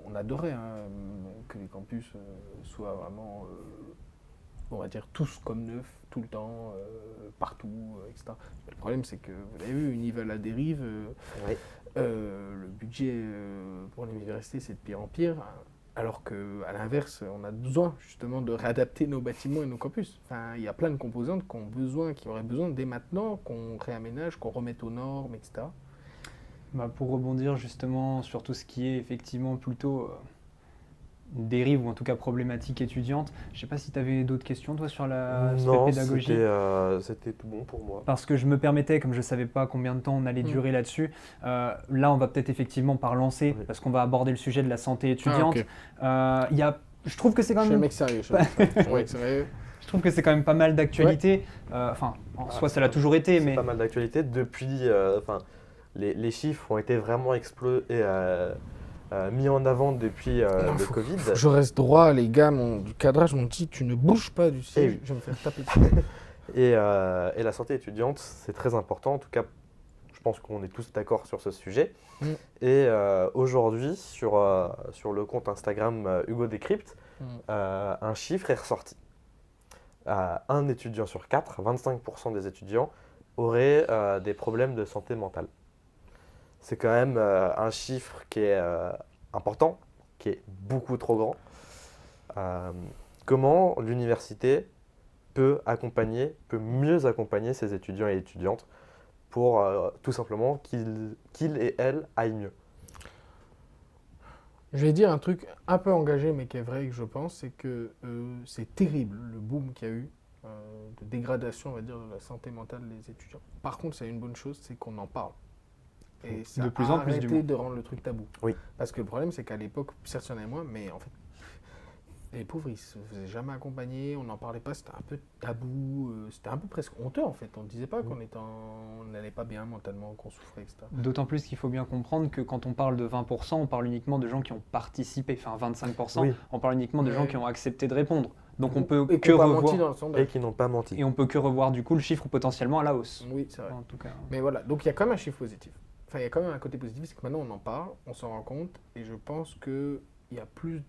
on adorait que les campus soient vraiment, on va dire, tous comme neufs, tout le temps, partout, etc. Mais le problème, c'est que, vous l'avez vu, une IVA à la dérive, Oui. le budget pour l'université, c'est de pire en pire. Alors qu'à l'inverse, on a besoin justement de réadapter nos bâtiments et nos campus. Enfin, il y a plein de composantes qui auraient besoin dès maintenant, qu'on réaménage, qu'on remette aux normes, etc. Pour rebondir justement sur tout ce qui est effectivement plutôt dérive ou en tout cas problématique étudiante, je ne sais pas si tu avais d'autres questions toi sur l'aspect Non, pédagogie. c'était tout bon pour moi. Parce que je me permettais, comme je ne savais pas combien de temps on allait durer là-dessus, là on va peut-être effectivement par lancer, Oui. parce qu'on va aborder le sujet de la santé étudiante. Je trouve que c'est quand Je suis un même... mec sérieux. Je trouve que c'est quand même pas mal d'actualité. En soi ça l'a toujours été, C'est mais... pas mal d'actualité. Depuis, les chiffres ont été vraiment mis en avant depuis le Covid. Faut que je reste droit, les gars du cadrage m'ont dit tu ne bouges pas du siège, oui. je vais me faire taper dessus. Et la santé étudiante, c'est très important. En tout cas, je pense qu'on est tous d'accord sur ce sujet. Et aujourd'hui, sur le compte Instagram Hugo Décrypte, un chiffre est ressorti. Un étudiant sur 4, 25% des étudiants, auraient des problèmes de santé mentale. C'est quand même un chiffre qui est important, qui est beaucoup trop grand. Comment l'université peut mieux accompagner ses étudiants et étudiantes pour tout simplement qu'ils et elles aillent mieux. Je vais dire un truc un peu engagé, mais qui est vrai que je pense, c'est que c'est terrible le boom qu'il y a eu de dégradation, on va dire, de la santé mentale des étudiants. Par contre, c'est une bonne chose, c'est qu'on en parle. Et ça de plus en plus, du moins. de rendre le truc tabou. Oui. Parce que le problème, c'est qu'à l'époque, certes, il y en avait moins, mais en fait, les pauvres, ils se faisaient jamais accompagner, on n'en parlait pas, c'était un peu tabou, c'était un peu presque honteux en fait. On ne disait pas qu'on n'allait pas bien mentalement, qu'on souffrait, etc. D'autant plus qu'il faut bien comprendre que quand on parle de 20%, on parle uniquement de gens qui ont participé, enfin 25%, Oui. on parle uniquement de gens qui ont accepté de répondre. Donc on peut Et que pas revoir menti dans le sondage. Et qui n'ont pas menti. et on peut que revoir du coup le chiffre potentiellement à la hausse. Oui, c'est vrai. En tout cas. Mais voilà, donc il y a quand même un chiffre positif. Enfin, il y a quand même un côté positif, c'est que maintenant on en parle, on s'en rend compte, et je pense qu'il y a plus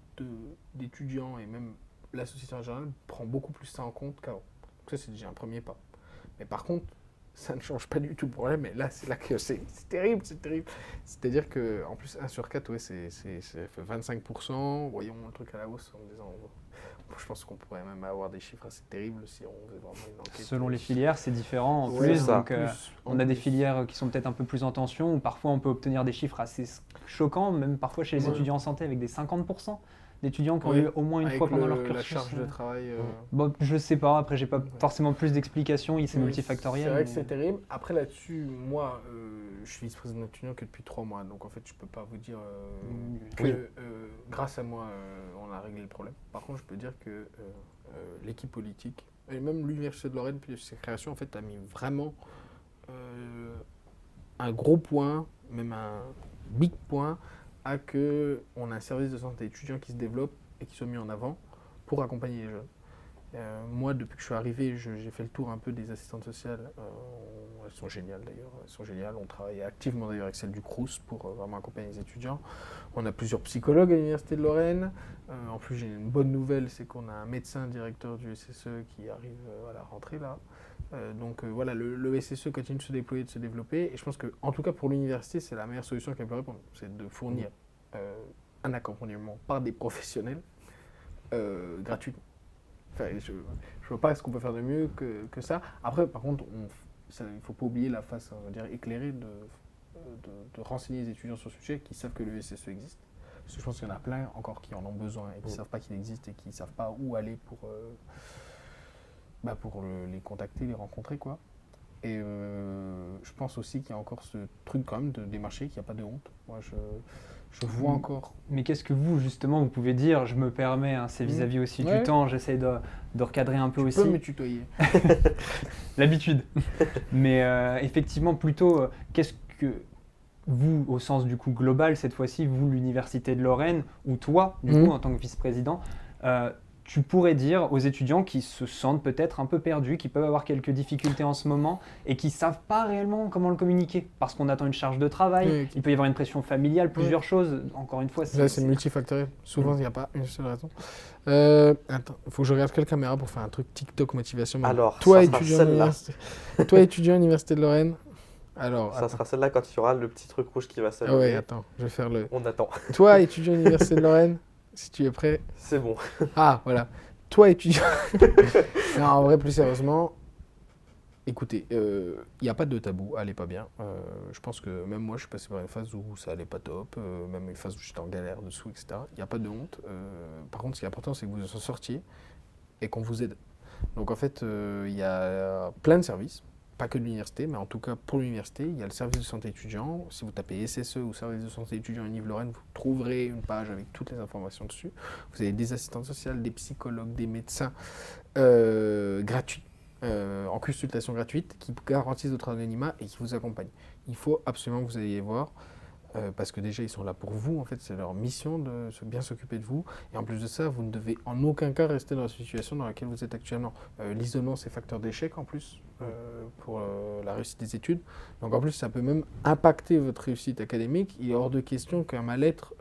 d'étudiants, et même la société en général prend beaucoup plus ça en compte qu'avant. Donc ça, c'est déjà un premier pas. Mais par contre, ça ne change pas du tout le problème, et là, c'est là que c'est terrible, c'est terrible. C'est-à-dire qu'en plus, 1 sur 4, ouais, ça fait 25%, voyons le truc à la hausse en disant... Je pense qu'on pourrait même avoir des chiffres assez terribles si on faisait vraiment une enquête. Selon les filières, c'est différent en Ouais, plus. ça. Donc, on a des filières qui sont peut-être un peu plus en tension, où parfois on peut obtenir des chiffres assez choquants, même parfois chez les étudiants en santé, avec des 50% d'étudiants qui ont eu au moins une fois pendant leur cursus. La charge de travail. Bon, je sais pas, après j'ai pas forcément plus d'explications, c'est multifactoriel. C'est vrai que c'est terrible. Après là-dessus, moi, je suis vice-président étudiant que depuis 3 mois, donc en fait je peux pas vous dire que grâce à moi on a réglé le problème. Par contre, je peux dire que l'équipe politique, et même l'Université de Lorraine, puis ses créations, en fait, a mis vraiment un gros point, même un big point, à que on a un service de santé étudiant qui se développe et qui soit mis en avant pour accompagner les jeunes. Moi, depuis que je suis arrivé, j'ai fait le tour un peu des assistantes sociales. Elles sont géniales d'ailleurs. Elles sont géniales. On travaille activement d'ailleurs avec celle du Crous pour vraiment accompagner les étudiants. On a plusieurs psychologues à l'Université de Lorraine. En plus, j'ai une bonne nouvelle, c'est qu'on a un médecin directeur du SSE qui arrive à la rentrée là. Donc voilà, le SSE continue de se déployer, de se développer. Et je pense que, en tout cas pour l'université, c'est la meilleure solution qu'elle peut répondre. C'est de fournir un accompagnement par des professionnels gratuitement. Enfin, je ne vois pas ce qu'on peut faire de mieux que ça. Après, par contre, il ne faut pas oublier la face, on va dire, éclairée de renseigner les étudiants sur ce sujet qui savent que le SSE existe. Parce que je pense qu'il y en a plein encore qui en ont besoin et qui ne savent pas qu'il existe et qui ne savent pas où aller pour les contacter, les rencontrer, quoi. Et je pense aussi qu'il y a encore ce truc quand même de démarcher, qu'il n'y a pas de honte. Moi, Je vois encore. Mais qu'est-ce que vous, justement, vous pouvez dire? Je me permets, hein, c'est vis-à-vis aussi Ouais. du temps, j'essaie de recadrer un peu Tu aussi. peux me tutoyer. L'habitude. Mais effectivement, plutôt, qu'est-ce que vous, au sens du coup global, cette fois-ci, vous, l'Université de Lorraine, ou toi, du coup, en tant que vice-président, tu pourrais dire aux étudiants qui se sentent peut-être un peu perdus, qui peuvent avoir quelques difficultés en ce moment et qui ne savent pas réellement comment le communiquer parce qu'on attend une charge de travail, Oui, ok. il peut y avoir une pression familiale, plusieurs choses. Encore une fois, Là, c'est multifactoriel. Souvent, il n'y a pas une seule raison. Attends, il faut que je regarde quelle caméra pour faire un truc TikTok motivation. Alors, toi, ça sera étudiant à celle-là. l'université. Toi, étudiant à l'Université de Lorraine. Alors, Ça attends. sera celle-là quand il y aura le petit truc rouge qui va Ah s'allumer. ouais, attends, je vais faire le. On attend. Toi, étudiant à l'Université de Lorraine, si tu es prêt. C'est bon. Ah, voilà. Toi, étudiant. Non, en vrai, plus sérieusement, écoutez, il n'y a pas de tabou, allez pas bien. Je pense que même moi, je suis passé par une phase où ça allait pas top, même une phase où j'étais en galère dessous, etc. Il n'y a pas de honte. Par contre, ce qui est important, c'est que vous en sortiez et qu'on vous aide. Donc, en fait, il y a plein de services. Pas que de l'université, mais en tout cas pour l'université, il y a le service de santé étudiant. Si vous tapez SSE ou service de santé étudiant Yves-Lorraine, vous trouverez une page avec toutes les informations dessus. Vous avez des assistantes sociales, des psychologues, des médecins gratuits, en consultation gratuite, qui garantissent votre anonymat et qui vous accompagnent. Il faut absolument que vous alliez voir. Parce que déjà ils sont là pour vous, en fait c'est leur mission de bien s'occuper de vous, et en plus de ça vous ne devez en aucun cas rester dans la situation dans laquelle vous êtes actuellement. L'isolement c'est facteur d'échec en plus pour la réussite des études, donc en plus ça peut même impacter votre réussite académique. Il est hors de question qu'un mal-être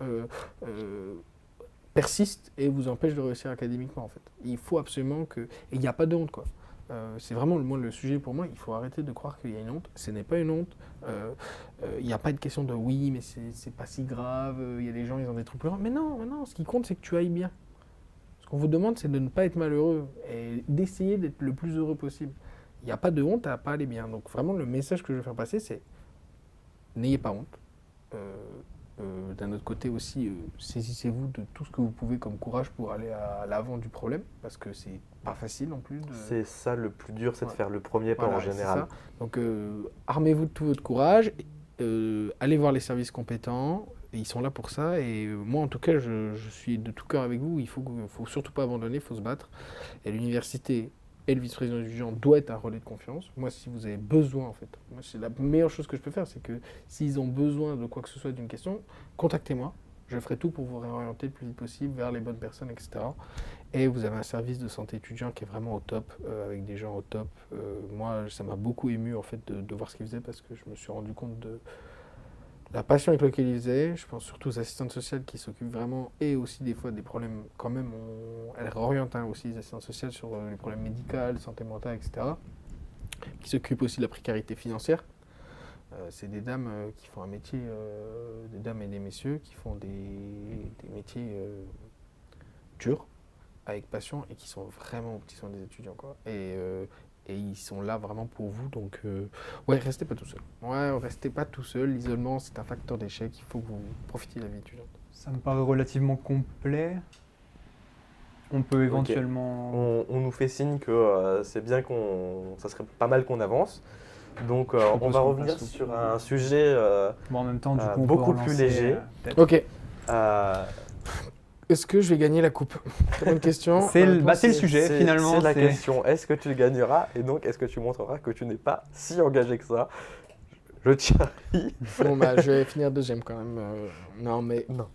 persiste et vous empêche de réussir académiquement en fait. Il faut absolument que... Et il n'y a pas de honte quoi. C'est vraiment le sujet pour moi, il faut arrêter de croire qu'il y a une honte, ce n'est pas une honte. Il n'y a pas de question de oui, mais c'est pas si grave, il y a des gens, ils ont des trucs plus graves. Mais non, ce qui compte, c'est que tu ailles bien. Ce qu'on vous demande, c'est de ne pas être malheureux et d'essayer d'être le plus heureux possible. Il n'y a pas de honte à pas aller bien. Donc vraiment, le message que je veux faire passer, c'est n'ayez pas honte. D'un autre côté aussi, saisissez-vous de tout ce que vous pouvez comme courage pour aller à l'avant du problème, parce que c'est pas facile non plus. C'est ça le plus dur, c'est de faire le premier pas Voilà, en c'est général. ça. Donc armez-vous de tout votre courage, allez voir les services compétents, et ils sont là pour ça, et moi en tout cas je suis de tout cœur avec vous, faut surtout pas abandonner, il faut se battre, et l'université et le vice-président étudiant doit être un relais de confiance. Moi si vous avez besoin en fait, moi c'est la meilleure chose que je peux faire, c'est que s'ils ont besoin de quoi que ce soit d'une question, contactez-moi, je ferai tout pour vous réorienter le plus vite possible vers les bonnes personnes, etc. Et vous avez un service de santé étudiant qui est vraiment au top, avec des gens au top. Moi, ça m'a beaucoup ému en fait de voir ce qu'ils faisaient, parce que je me suis rendu compte de la passion avec laquelle ils faisaient. Je pense surtout aux assistantes sociales qui s'occupent vraiment, et aussi des fois des problèmes quand même. Elles réorientent aussi les assistantes sociales sur les problèmes médicaux, santé mentale, etc. Qui s'occupent aussi de la précarité financière. C'est des dames qui font un métier, des dames et des messieurs qui font des métiers durs, avec passion, et qui sont vraiment aux petits soins des étudiants quoi. Et ils sont là vraiment pour vous, donc ouais, restez pas tout seul. Ouais, restez pas tout seul. L'isolement c'est un facteur d'échec, il faut que vous profitiez de la vie étudiante. Ça me paraît relativement complet. On peut éventuellement... On nous fait signe que c'est bien ça serait pas mal qu'on avance. Donc on va revenir sur un sujet bon, en même temps, du coup, on beaucoup peut plus relancer, léger. Ok. Euh, Est-ce que je vais gagner la coupe? Très bonne question. c'est le sujet finalement. C'est la question, est-ce que tu le gagneras? Et donc est-ce que tu montreras que tu n'es pas si engagé que ça? Je charrie. Bon bah je vais finir deuxième quand même. Non mais Non.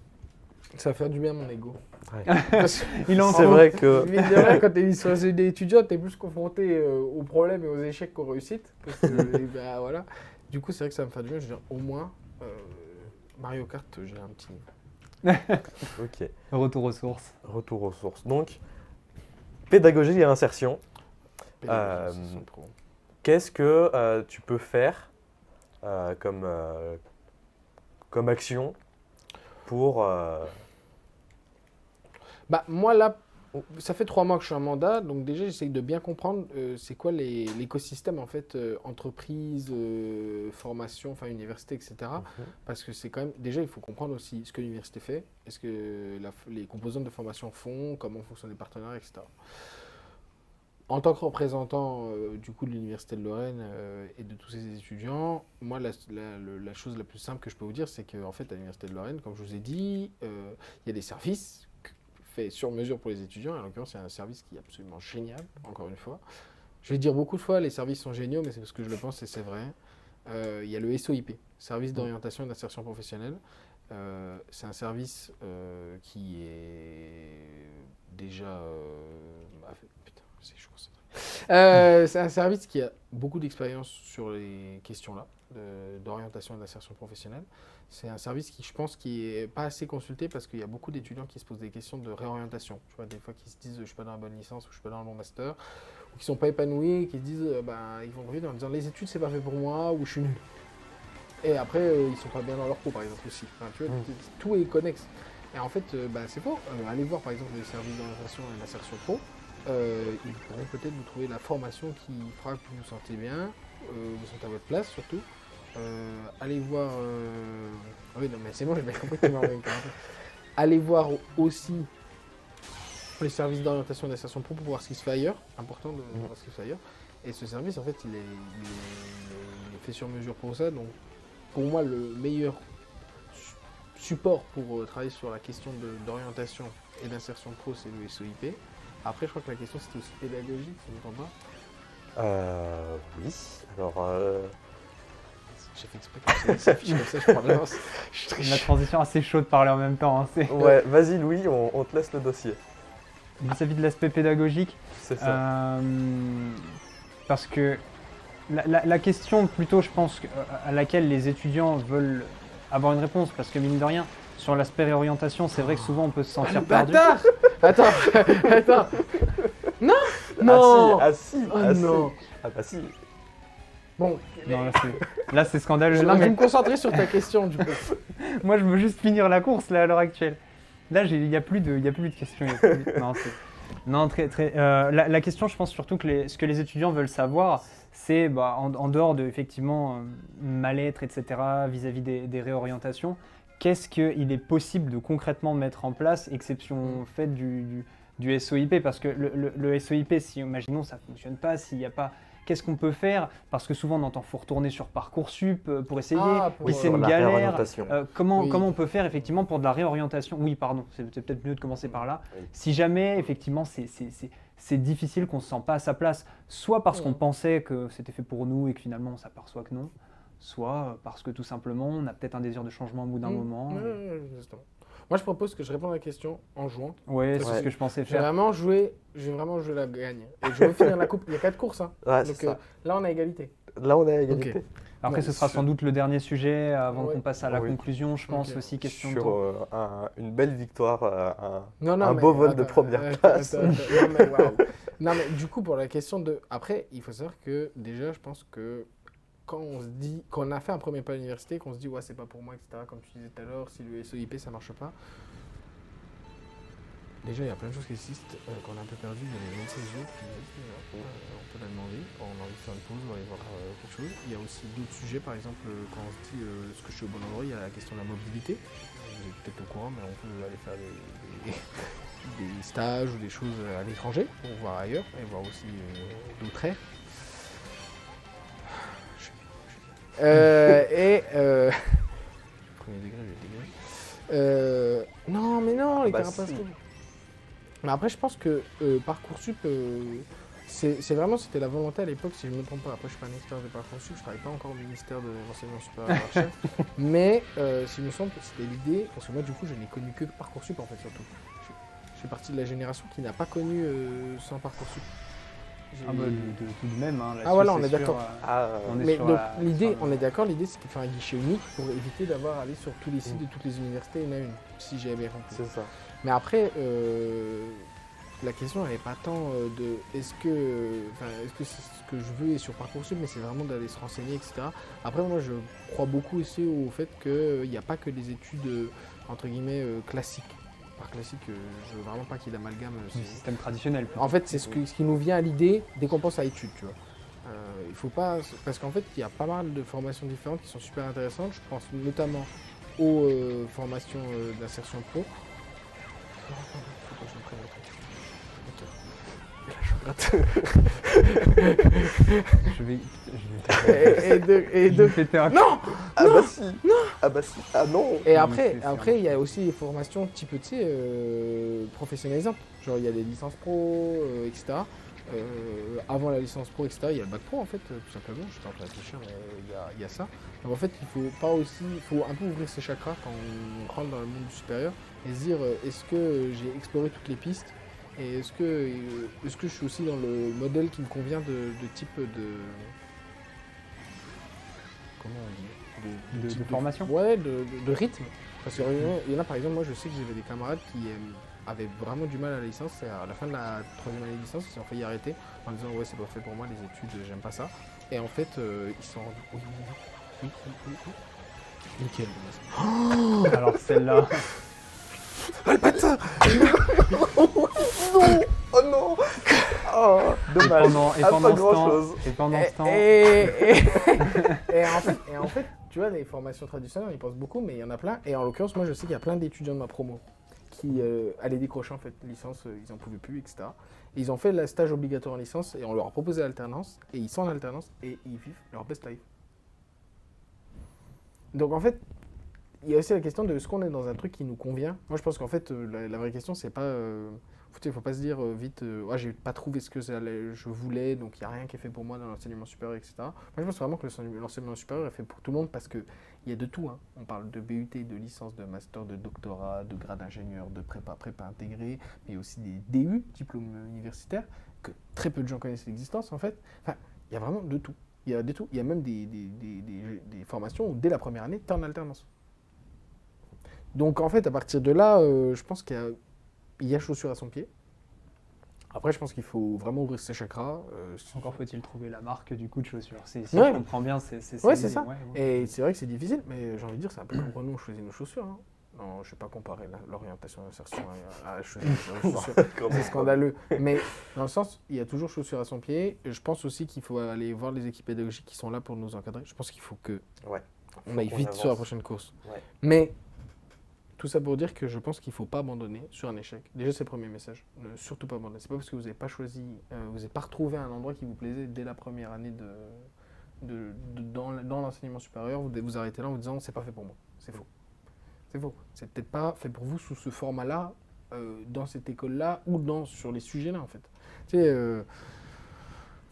ça va faire du bien à mon ego. Ouais. Il en C'est faut. vrai que Mine de rien, quand tu es sur une idée étudiante, tu es plus confronté aux problèmes et aux échecs qu'aux réussites. Parce que, et bah, voilà. Du coup, c'est vrai que ça me fait du bien. Je veux dire, au moins, Mario Kart, j'ai un petit niveau. ok, Retour aux sources. retour aux sources. Donc pédagogie et insertion. Pédagogie, c'est trop bon. Qu'est-ce que tu peux faire comme action pour... Bah, moi, là, ça fait 3 mois que je suis en mandat. Donc, déjà, j'essaye de bien comprendre c'est quoi l'écosystème, en fait, entreprise, formation, enfin, université, etc. Parce que c'est quand même... Déjà, il faut comprendre aussi ce que l'université fait, est-ce que les composantes de formation font, comment fonctionnent les partenaires, etc. En tant que représentant du coup de l'Université de Lorraine et de tous ces étudiants, moi la chose la plus simple que je peux vous dire, c'est qu'en fait à l'Université de Lorraine, comme je vous ai dit, il y a des services faits sur mesure pour les étudiants. En l'occurrence, c'est un service qui est absolument génial, encore une fois. Je vais dire beaucoup de fois, les services sont géniaux, mais c'est parce que je le pense et c'est vrai. Il y a le SOIP, Service d'orientation et d'insertion professionnelle. C'est un service qui est déjà... putain, c'est chaud ça. C'est un service qui a beaucoup d'expérience sur les questions-là, d'orientation et d'insertion professionnelle. C'est un service qui, je pense, qui est pas assez consulté parce qu'il y a beaucoup d'étudiants qui se posent des questions de réorientation. Tu vois, des fois qui se disent je suis pas dans la bonne licence ou je suis pas dans le bon master, ou qui sont pas épanouis, qui se disent ils vont revenir en disant les études c'est pas fait pour moi ou je suis nul. Et après ils sont pas bien dans leur peau par exemple aussi. Enfin, tu vois, tout est connexe. Et en fait c'est faux. Allez voir par exemple les services d'orientation et d'insertion pro. Ils pourront peut-être vous trouver la formation qui fera que vous vous sentez bien, vous sentez à votre place surtout. Allez voir. Oui, non, mais c'est bon, j'ai bien compris que tu m'as envoyé une carte. Allez voir aussi les services d'orientation et d'insertion pro pour voir ce qui se fait ailleurs. Important de voir ce qui se fait ailleurs. Et ce service, en fait, il est fait sur mesure pour ça. Donc, pour moi, le meilleur support pour travailler sur la question d'orientation et d'insertion pro, c'est le SOIP. Après, je crois que la question, c'était aussi pédagogique, ça ne me pas. Oui, alors... J'ai fait exprès que ça s'affiche comme ça, je prends de l'avance. La transition assez chaude de parler en même temps. Hein, Ouais, vas-y Louis, on te laisse le dossier. Vis-à-vis de l'aspect pédagogique, C'est ça. parce que la question plutôt, je pense, à laquelle les étudiants veulent avoir une réponse, parce que mine de rien, sur l'aspect réorientation, c'est vrai que souvent on peut se sentir perdu. Attends. Non. Ah si. Oh non. Ah bah si. Bon, Non, là c'est scandaleux. je Non, vais mais me concentrer sur ta question du coup. moi je veux juste finir la course là à l'heure actuelle. Là il n'y a plus de questions. La question, je pense surtout que ce que les étudiants veulent savoir, c'est en dehors de effectivement mal-être, etc. vis-à-vis des réorientations, qu'est-ce qu'il est possible de concrètement mettre en place, exception faite du SOIP, parce que le SOIP, si imaginons ça ne fonctionne pas, s'il n'y a pas... Qu'est-ce qu'on peut faire? Parce que souvent on entend qu'il faut retourner sur Parcoursup pour essayer, puis c'est une la galère. réorientation. Comment Oui. on peut faire effectivement pour de la réorientation? Oui, pardon, c'est peut-être mieux de commencer par là. Oui. Si jamais effectivement c'est difficile, qu'on ne se sent pas à sa place, soit parce qu'on pensait que c'était fait pour nous et que finalement on s'aperçoit que non, soit parce que tout simplement on a peut-être un désir de changement au bout d'un moment. Exactement. Moi, je propose que je réponde à la question en jouant. Oui, c'est Ouais. ce que je pensais J'ai faire. vraiment joué la gagne. Et je veux finir la coupe. Il y a 4 courses. Hein. Ouais, c'est Donc ça. là, on a égalité. Là, on est à égalité. Ok. Après, ce sera sans doute le dernier sujet avant Ouais. qu'on passe à la Oui. conclusion, je pense Ok. aussi, question de Sur temps. une belle victoire, Non, un mais beau vol de attends, première attends, place. attends. Non, mais waouh. Non, mais du coup, pour la question de. Après, il faut savoir que déjà, je pense que quand on se dit. Quand on a fait un premier pas à l'université, qu'on se dit, ouais, c'est pas pour moi, etc., comme tu disais tout à l'heure, si le SOIP ça marche pas. Déjà, il y a plein de choses qui existent qu'on a un peu perdues. Il y a les 26 jours qui existent. On peut la demander. On a envie de faire une pause, on va aller voir quelque chose. Il y a aussi d'autres sujets, par exemple, quand on se dit est-ce que je suis au bon endroit, il y a la question de la mobilité. Vous êtes peut-être au courant, mais on peut aller faire des stages ou des choses à l'étranger pour voir ailleurs et voir aussi d'autres airs. Premier degré, j'ai degré. Non, mais non, les bah carapaces. si. Mais après, je pense que Parcoursup, c'est vraiment, c'était la volonté à l'époque, si je ne me trompe pas. Après, je suis pas un expert de Parcoursup, je ne travaille pas encore au ministère de l'enseignement supérieur et de la recherche. Mais, s'il me semble que c'était l'idée, parce que moi, du coup, je n'ai connu que Parcoursup, en fait, surtout. Je fais partie de la génération qui n'a pas connu sans Parcoursup. Ah bah, de tout de même. Hein, Ah voilà, on c'est est sûr, d'accord. on est Mais sur donc, la- l'idée, sur on le- est d'accord, l'idée, c'est qu'il faut un guichet unique pour éviter d'avoir à aller sur tous les sites de toutes les universités, il y en a une, si j'avais bien compris. C'est ça. Mais après, la question, elle n'est pas tant de est-ce que c'est ce que je veux et sur Parcoursup, mais c'est vraiment d'aller se renseigner, etc. Après, moi, je crois beaucoup aussi au fait qu'il n'y a pas que des études, entre guillemets, classiques. Par classique, je veux vraiment pas qu'il y ait d'amalgame. du système traditionnel. En fait, c'est ce qui nous vient à l'idée dès qu'on pense à études, tu vois. Il faut pas... Parce qu'en fait, il y a pas mal de formations différentes qui sont super intéressantes. Je pense notamment aux formations d'insertion pro. Faut que je me prenne le truc. Ok. Socrate. Je vais et de... péter un Non. Ah bah si. Ah bah si. Ah non. Et Non, après, c'est après, il y a aussi les formations type, tu sais, professionnalisantes. Genre, il y a les licences pro, etc. Avant la licence pro, etc., il y a le bac pro, en fait, tout simplement. Je suis en train de réfléchir, mais il y a ça. Donc, en fait, il faut un peu ouvrir ses chakras quand on rentre dans le monde du supérieur et se dire, est-ce que j'ai exploré toutes les pistes et est-ce que je suis aussi dans le modèle qui me convient de type de... Comment on dit de type formation. Ouais, de rythme. Parce qu'il y en a, par exemple, moi je sais que j'avais des camarades qui avaient vraiment du mal à la licence. Et à la fin de la 3e année de licence, ils ont failli arrêter en disant ouais, c'est pas fait pour moi, les études, j'aime pas ça. Et en fait, ils se sont rendus. Oui. Nickel. Alors celle-là, Oh le bâtard. Non. Oh non. Oh, dommage. et Ah, pendant pas ce grand temps, chose. et pendant ce temps, Et en fait, tu vois, les formations traditionnelles, ils pensent beaucoup, mais il y en a plein. Et en l'occurrence, moi, je sais qu'il y a plein d'étudiants de ma promo qui allaient décrocher en fait licence, ils en pouvaient plus, etc. Et ils ont fait le stage obligatoire en licence et on leur a proposé l'alternance et ils sont en alternance et ils vivent leur best life. Donc en fait, il y a aussi la question de est-ce qu'on est dans un truc qui nous convient. Moi, je pense qu'en fait, la vraie question, c'est pas. Il ne faut pas se dire vite, ouais, j'ai pas trouvé ce que je voulais, donc il n'y a rien qui est fait pour moi dans l'enseignement supérieur, etc. Moi, je pense vraiment que l'enseignement supérieur est fait pour tout le monde parce qu'il y a de tout. Hein. On parle de BUT, de licence, de master, de doctorat, de grade d'ingénieur, de prépa intégré, mais aussi des DU, diplômes universitaires, que très peu de gens connaissent l'existence en fait. Enfin, il y a vraiment de tout. Il y a de tout. Il y a même des formations où dès la première année, tu es en alternance. Donc en fait, à partir de là, je pense qu'il y a chaussure à son pied. Après, je pense qu'il faut vraiment ouvrir ses chakras. encore faut-il trouver la marque du coup de chaussures. Si Ouais. je comprends bien, c'est Ouais, c'est ça. ouais. Et c'est vrai que c'est difficile, mais j'ai envie de dire, c'est un peu comme Renault choisit nos chaussures. Hein. Non, je ne vais pas comparer l'orientation et l'insertion à choisir nos chaussures. C'est scandaleux. Mais dans le sens, il y a toujours chaussure à son pied. Et je pense aussi qu'il faut aller voir les équipes pédagogiques qui sont là pour nous encadrer. Je pense qu'il faut que on aille vite sur la prochaine course. Ouais. Mais tout ça pour dire que je pense qu'il ne faut pas abandonner sur un échec. Déjà, c'est le premier message. Ne surtout pas abandonner. C'est pas parce que vous n'avez pas choisi, vous n'avez pas retrouvé un endroit qui vous plaisait dès la première année dans l'enseignement supérieur, vous arrêtez là en vous disant c'est pas fait pour moi. C'est faux. C'est faux. C'est peut-être pas fait pour vous sous ce format-là, dans cette école-là ou sur les sujets-là en fait. Tu sais,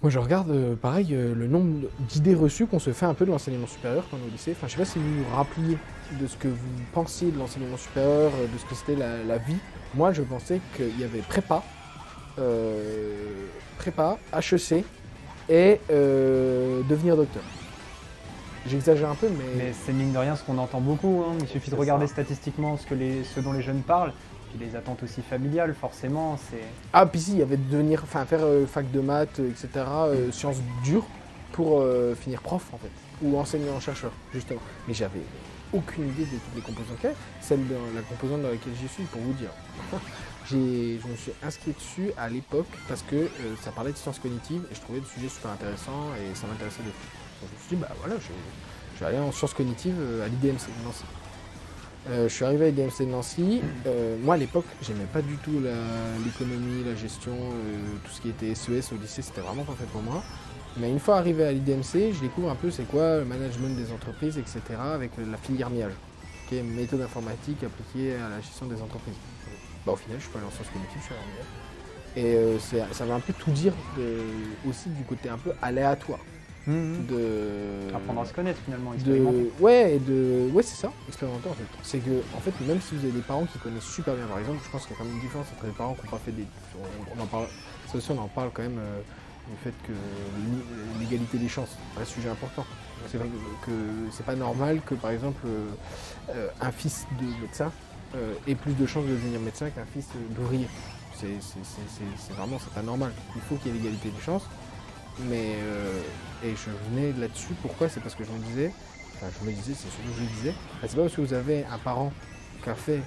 moi je regarde pareil le nombre d'idées reçues qu'on se fait un peu de l'enseignement supérieur quand on est au lycée. Enfin, je sais pas si vous vous rappeliez de ce que vous pensiez de l'enseignement supérieur, de ce que c'était la vie. Moi, je pensais qu'il y avait prépa, HEC et devenir docteur. J'exagère un peu, Mais c'est mine de rien ce qu'on entend beaucoup. Hein. Il suffit de C'est regarder ça. statistiquement ce dont les jeunes parlent. Puis les attentes aussi familiales, forcément, c'est... Ah, puis si, il y avait de faire fac de maths, etc., sciences dures, pour finir prof, en fait, ou enseignant-chercheur, justement. Mais j'avais aucune idée de toutes les composantes qu'il y a. Celle de la composante dans laquelle j'y suis, pour vous dire. Je me suis inscrit dessus à l'époque parce que ça parlait de sciences cognitives et je trouvais le sujet super intéressant et ça m'intéressait de fou. Donc je me suis dit, bah voilà, je vais aller en sciences cognitives à l'IDMC de Nancy. Je suis arrivé à l'IDMC de Nancy. Moi, à l'époque, j'aimais pas du tout l'économie, la gestion, tout ce qui était SES au lycée, c'était vraiment pas fait pour moi. Mais une fois arrivé à l'IDMC, je découvre un peu c'est quoi le management des entreprises, etc. avec la filière MIAGE, qui est une méthode informatique appliquée à la gestion des entreprises. Bah, au final, je suis pas allé en sciences cognitives, je suis allé en MIAGE. Et ça va un peu tout dire aussi du côté un peu aléatoire. Apprendre à se connaître finalement, expérimenter. Ouais, c'est ça, expérimenter en fait. C'est que, en fait, même si vous avez des parents qui connaissent super bien, par exemple, je pense qu'il y a quand même une différence entre les parents qui n'ont pas fait des. On en parle, ça aussi, on en parle quand même du fait que l'égalité des chances, c'est un sujet important. C'est vrai que c'est pas normal que, par exemple, un fils de médecin ait plus de chances de devenir médecin qu'un fils d'ouvrier. C'est vraiment, c'est pas normal. Il faut qu'il y ait l'égalité des chances. Mais et je venais là-dessus, pourquoi? C'est parce que c'est surtout que je me disais, c'est pas parce que vous avez un parent qui a fait,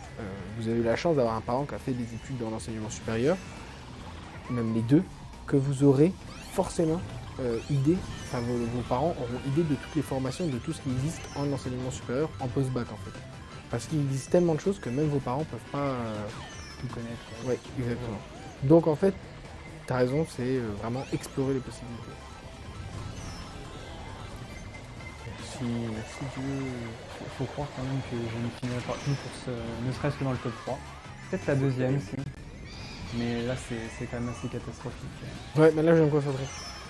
vous avez eu la chance d'avoir un parent qui a fait des études dans l'enseignement supérieur, même les deux, que vous aurez forcément idée, enfin vos parents auront idée de toutes les formations, de tout ce qui existe en enseignement supérieur, en post-bac en fait. Parce qu'il existe tellement de choses que même vos parents peuvent pas Tout connaître. Ouais, exactement. Donc en fait, tu as raison, c'est vraiment explorer les possibilités. Merci Dieu. Faut croire quand même que je ne finirai pas une course, ne serait-ce que dans le top 3. Peut-être la deuxième, si. Mais là, c'est quand même assez catastrophique. Ouais, mais là, je vais me concentrer.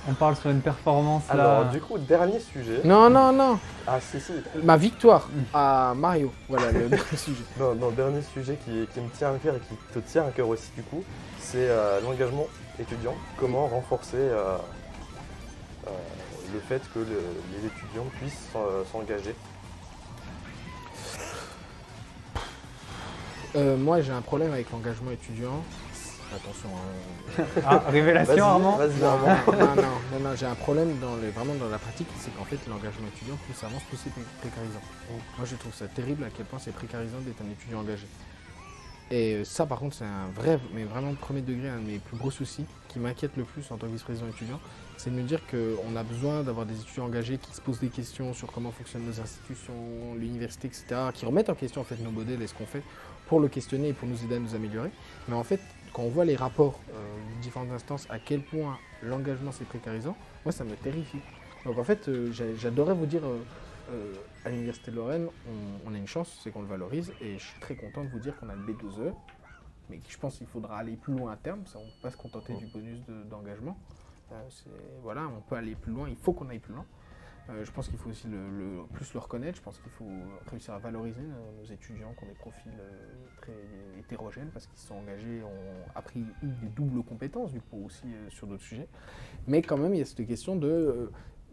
On parle sur une performance là. Alors, du coup, dernier sujet. Non, non, non. Ah, si. Ma victoire à Mario. Voilà le dernier sujet. Non, dernier sujet qui me tient à cœur et qui te tient à cœur aussi, du coup, c'est l'engagement étudiant. Comment renforcer le fait que les étudiants puissent s'engager. Moi, j'ai un problème avec l'engagement étudiant. Attention. Ah, révélation, Armand. Vas-y, Armand. Non, j'ai un problème vraiment dans la pratique, c'est qu'en fait, l'engagement étudiant, plus ça avance, plus c'est précarisant. Moi, je trouve ça terrible à quel point c'est précarisant d'être un étudiant engagé. Et ça, par contre, c'est un vrai, mais vraiment premier degré, un de mes plus gros soucis qui m'inquiète le plus en tant que vice-président étudiant, c'est de me dire qu'on a besoin d'avoir des étudiants engagés qui se posent des questions sur comment fonctionnent nos institutions, l'université, etc., qui remettent en question en fait nos modèles et ce qu'on fait pour le questionner et pour nous aider à nous améliorer. Mais en fait, quand on voit les rapports de différentes instances, à quel point l'engagement c'est précarisant, moi ça me terrifie. Donc en fait, j'adorerais vous dire, à l'Université de Lorraine, on a une chance, c'est qu'on le valorise, et je suis très content de vous dire qu'on a le B2E, mais je pense qu'il faudra aller plus loin à terme, ça, on ne peut pas se contenter du bonus d'engagement. Voilà, on peut aller plus loin, il faut qu'on aille plus loin. Je pense qu'il faut aussi plus le reconnaître, je pense qu'il faut réussir à valoriser nos étudiants qui ont des profils très hétérogènes parce qu'ils se sont engagés, ont appris des doubles compétences du coup aussi sur d'autres sujets. Mais quand même, il y a cette question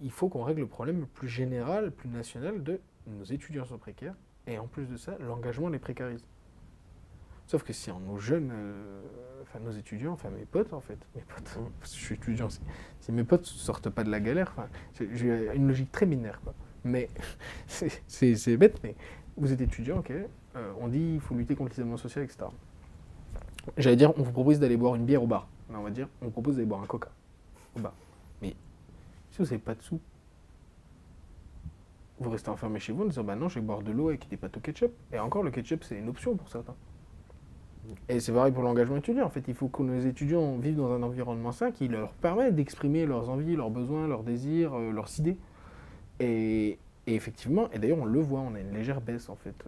il faut qu'on règle le problème plus général, plus national de nos étudiants sont précaires et en plus de ça, l'engagement les précarise. Sauf que si nos jeunes, nos étudiants, mes potes en fait, parce que je suis étudiant, si mes potes ne sortent pas de la galère, j'ai une logique très binaire quoi. Mais c'est bête, mais vous êtes étudiant, ok, on dit il faut lutter contre l'isolement social, etc. J'allais dire, on vous propose d'aller boire une bière au bar, mais on va dire, on vous propose d'aller boire un coca au bar. Mais si vous n'avez pas de sous, vous restez enfermé chez vous en disant bah non, je vais boire de l'eau avec des pâtes au ketchup. Et encore, le ketchup, c'est une option pour certains. Et c'est pareil pour l'engagement étudiant. En fait, il faut que nos étudiants vivent dans un environnement sain qui leur permet d'exprimer leurs envies, leurs besoins, leurs désirs, leurs idées. Et effectivement, et d'ailleurs on le voit, on a une légère baisse en fait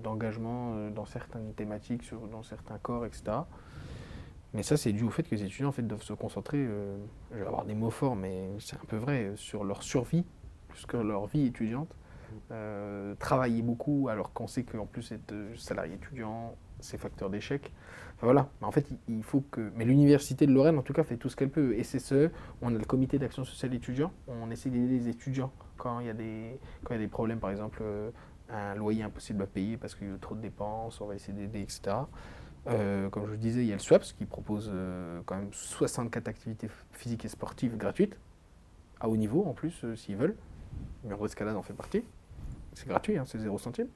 d'engagement dans certaines thématiques, dans certains corps, etc. Mais ça, c'est dû au fait que les étudiants en fait, doivent se concentrer, je vais avoir des mots forts, mais c'est un peu vrai, sur leur survie, plus que leur vie étudiante. Travailler beaucoup, alors qu'on sait qu'en plus être salarié étudiant, c'est facteur d'échec. Enfin, voilà, mais en fait, il faut que... Mais l'Université de Lorraine, en tout cas, fait tout ce qu'elle peut. Et SSE, on a le comité d'action sociale étudiant, on essaie d'aider les étudiants quand il y a des problèmes, par exemple, un loyer impossible à payer parce qu'il y a trop de dépenses, on va essayer d'aider, etc. Comme je vous disais, il y a le SWAPS qui propose quand même 64 activités physiques et sportives gratuites, à haut niveau en plus, s'ils veulent. Mur d'escalade en fait partie. C'est gratuit, hein, c'est 0 centime.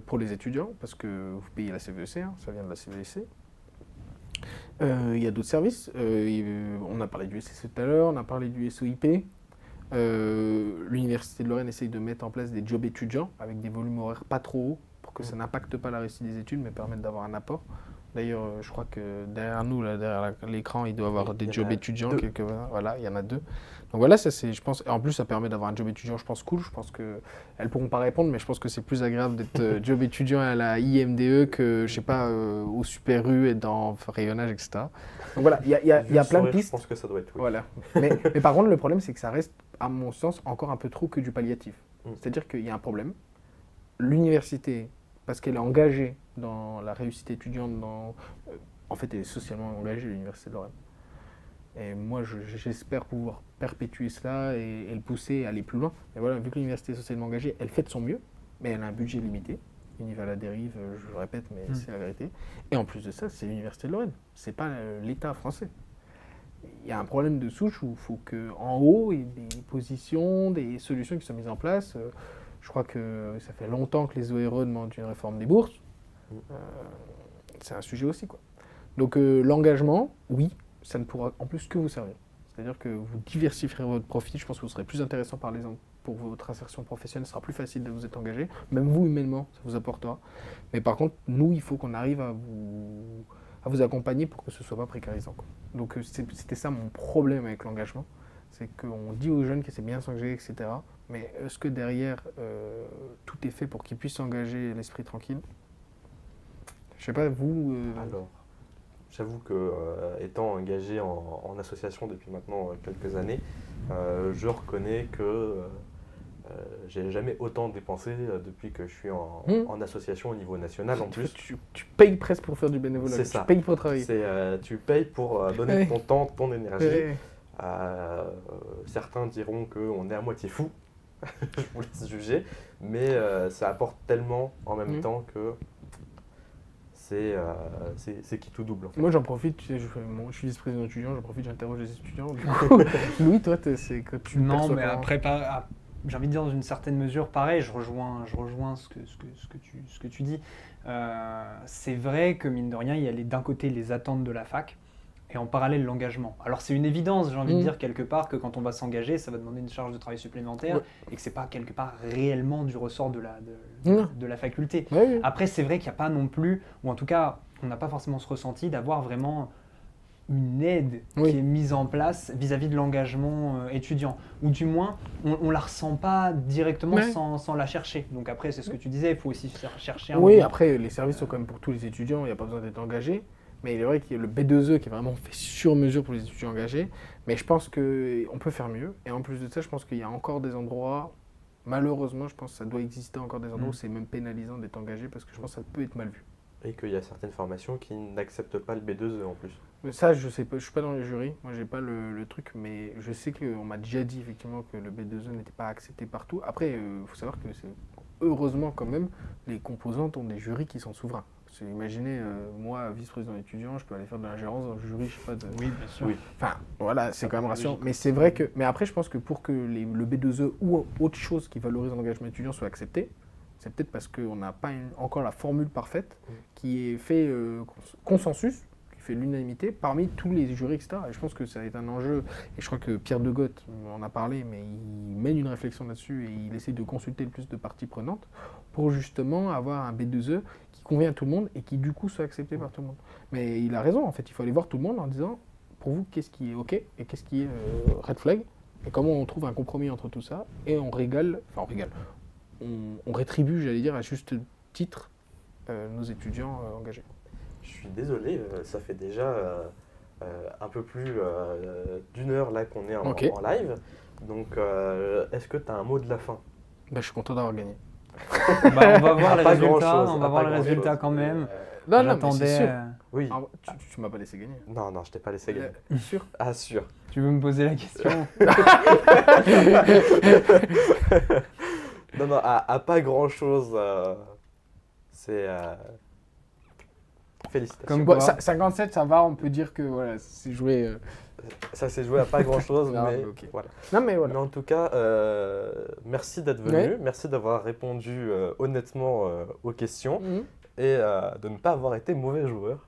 Pour les étudiants, parce que vous payez la CVEC, hein, ça vient de la CVEC. Il y a d'autres services. On a parlé du SSE tout à l'heure, on a parlé du SOIP. L'Université de Lorraine essaye de mettre en place des jobs étudiants avec des volumes horaires pas trop hauts pour que ça n'impacte pas la réussite des études, mais permette d'avoir un apport. D'ailleurs, je crois que derrière nous, là, derrière l'écran, il doit y avoir des jobs étudiants. Voilà, il y en a 2. Donc voilà, ça c'est, je pense, en plus ça permet d'avoir un job étudiant, je pense, cool. Je pense qu'elles pourront pas répondre, mais je pense que c'est plus agréable d'être job étudiant à la IMDE que, je sais pas, au Super U et dans rayonnage, etc. Donc voilà, il y a plein de pistes. Je pense que ça doit être oui. Voilà. Mais par contre, le problème, c'est que ça reste, à mon sens, encore un peu trop que du palliatif. C'est-à-dire qu'il y a un problème. L'université, parce qu'elle est engagée dans la réussite étudiante, en fait, elle est socialement engagée, l'Université de Lorraine. Et moi, j'espère pouvoir perpétuer cela et le pousser à aller plus loin. Et voilà, vu que l'université est socialement engagée, elle fait de son mieux, mais elle a un budget limité. Univers à la dérive, je le répète, mais c'est la vérité. Et en plus de ça, c'est l'Université de Lorraine, c'est pas l'État français. Il y a un problème de souche où il faut qu'en haut, il y ait des positions, des solutions qui soient mises en place. Je crois que ça fait longtemps que les ORE demandent une réforme des bourses. C'est un sujet aussi, quoi. Donc l'engagement, oui, ça ne pourra en plus que vous servir. C'est-à-dire que vous diversifierez votre profil, je pense que vous serez plus intéressant pour votre insertion professionnelle, ce sera plus facile de vous être engagé, même vous humainement, ça vous apportera. Mais par contre, nous, il faut qu'on arrive à vous accompagner pour que ce ne soit pas précarisant, quoi. Donc c'était ça mon problème avec l'engagement. C'est qu'on dit aux jeunes que c'est bien s'engager, etc. Mais est-ce que derrière, tout est fait pour qu'ils puissent s'engager l'esprit tranquille? Je sais pas, vous... Alors, j'avoue que étant engagé en association depuis maintenant quelques années, je reconnais que j'ai jamais autant dépensé depuis que je suis en association au niveau national en plus. Tu payes presque pour faire du bénévolat. C'est ça. Tu payes pour travailler. Tu payes pour donner Ouais. ton temps, ton énergie. Ouais. Certains diront qu'on est à moitié fou, je vous laisse juger, mais ça apporte tellement en même temps que c'est qui tout double. En fait. Moi j'en profite, tu sais, je suis vice-président étudiant, j'en profite, j'interroge les étudiants. Du coup, Louis, toi, c'est que tu Non, perçois mais comment? après, j'ai envie de dire dans une certaine mesure, pareil, je rejoins ce que tu dis. C'est vrai que mine de rien, il y a d'un côté les attentes de la fac et en parallèle l'engagement. Alors c'est une évidence, j'ai envie de dire quelque part que quand on va s'engager, ça va demander une charge de travail supplémentaire et que c'est pas quelque part réellement du ressort de la faculté. Ouais. Après, c'est vrai qu'il n'y a pas non plus, ou en tout cas, on n'a pas forcément ce ressenti d'avoir vraiment une aide qui est mise en place vis-à-vis de l'engagement étudiant. Ou du moins, on ne la ressent pas directement sans la chercher. Donc après, c'est ce que tu disais, il faut aussi chercher un moment. Après, les services sont quand même pour tous les étudiants, il n'y a pas besoin d'être engagé. Mais il est vrai qu'il y a le B2E qui est vraiment fait sur mesure pour les étudiants engagés. Mais je pense qu'on peut faire mieux. Et en plus de ça, je pense qu'il y a encore des endroits, malheureusement, je pense que ça doit exister encore des endroits où c'est même pénalisant d'être engagé parce que je pense que ça peut être mal vu. Et qu'il y a certaines formations qui n'acceptent pas le B2E en plus. Mais ça, je sais pas, je suis pas dans les jurys, moi j'ai pas le truc, mais je sais qu'on m'a déjà dit effectivement que le B2E n'était pas accepté partout. Après, il faut savoir que heureusement quand même, les composantes ont des jurys qui sont souverains. Imaginez, moi, vice-président étudiant, je peux aller faire de l'ingérence dans le jury, je sais pas. Oui, bien sûr. Oui. Enfin, voilà, c'est quand même rassurant. Mais c'est vrai que. Mais après, je pense que pour que le B2E ou autre chose qui valorise l'engagement étudiant soit accepté, c'est peut-être parce qu'on n'a pas encore la formule parfaite qui est fait consensus, qui fait l'unanimité parmi tous les jurys, etc. Et je pense que ça va être un enjeu. Et je crois que Pierre de Goth en a parlé, mais il mène une réflexion là-dessus et il essaie de consulter le plus de parties prenantes pour justement avoir un B2E qui convient à tout le monde et qui du coup soit accepté par tout le monde. Mais il a raison, en fait, il faut aller voir tout le monde en disant, pour vous, qu'est-ce qui est OK et qu'est-ce qui est red flag et comment on trouve un compromis entre tout ça et on rétribue, j'allais dire, à juste titre nos étudiants engagés. Je suis désolé, ça fait déjà un peu plus d'une heure là qu'on est en live. Donc, est-ce que tu as un mot de la fin? Je suis content d'avoir gagné. On va voir les résultats, quand même. Non, mais c'est sûr. Oui. Tu m'as pas laissé gagner. Non, je t'ai pas laissé gagner. Sûr. Ah, sûr. Tu veux me poser la question? Non, à pas grand-chose. C'est... Félicitations. Comme Bon, quoi. 57, ça va, on peut dire que voilà, c'est joué... Ça s'est joué à pas grand-chose, mais voilà. Non, mais voilà. Mais en tout cas, merci d'être venu, merci d'avoir répondu honnêtement aux questions et de ne pas avoir été mauvais joueur.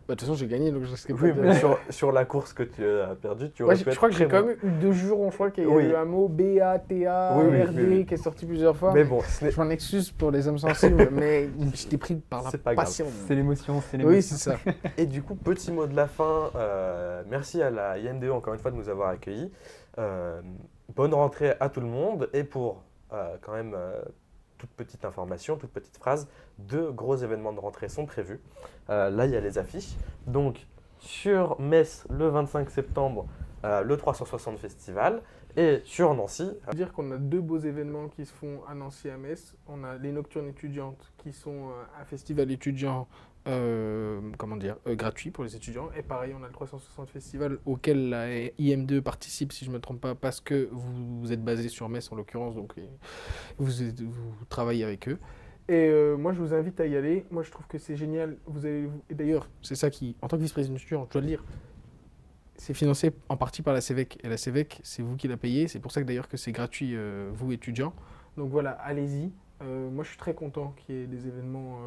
De toute façon, j'ai gagné, donc je risquais pas Oui, de... mais sur la course que tu as perdue, tu aurais pu être je crois que j'ai très quand même eu 2 jurons, je crois qu'il y a eu un mot B-A-T-A, R-D qui est sorti plusieurs fois. Mais bon, je m'en excuse pour les hommes sensibles, mais j'étais pris par la passion. C'est l'émotion, Oui, c'est ça. Et du coup, petit mot de la fin, merci à la INDE encore une fois de nous avoir accueillis. Bonne rentrée à tout le monde et pour quand même toute petite information, toute petite phrase, 2 gros événements de rentrée sont prévus. Là, il y a les affiches. Donc, sur Metz, le 25 septembre, le 360 Festival. Et sur Nancy... On peut dire qu'on a 2 beaux événements qui se font à Nancy et à Metz. On a les Nocturnes étudiantes qui sont un festival étudiant gratuit pour les étudiants. Et pareil, on a le 360 Festival auquel la IM2 participe, si je ne me trompe pas, parce que vous êtes basé sur Metz en l'occurrence, donc vous travaillez avec eux. Et moi, je vous invite à y aller. Moi, je trouve que c'est génial. Et d'ailleurs, c'est ça qui, en tant que vice-président étudiant, je dois le dire, c'est financé en partie par la CEVEC. Et la CEVEC, c'est vous qui la payez. C'est pour ça que d'ailleurs que c'est gratuit, vous étudiants. Donc voilà, allez-y. Moi, je suis très content qu'il y ait des événements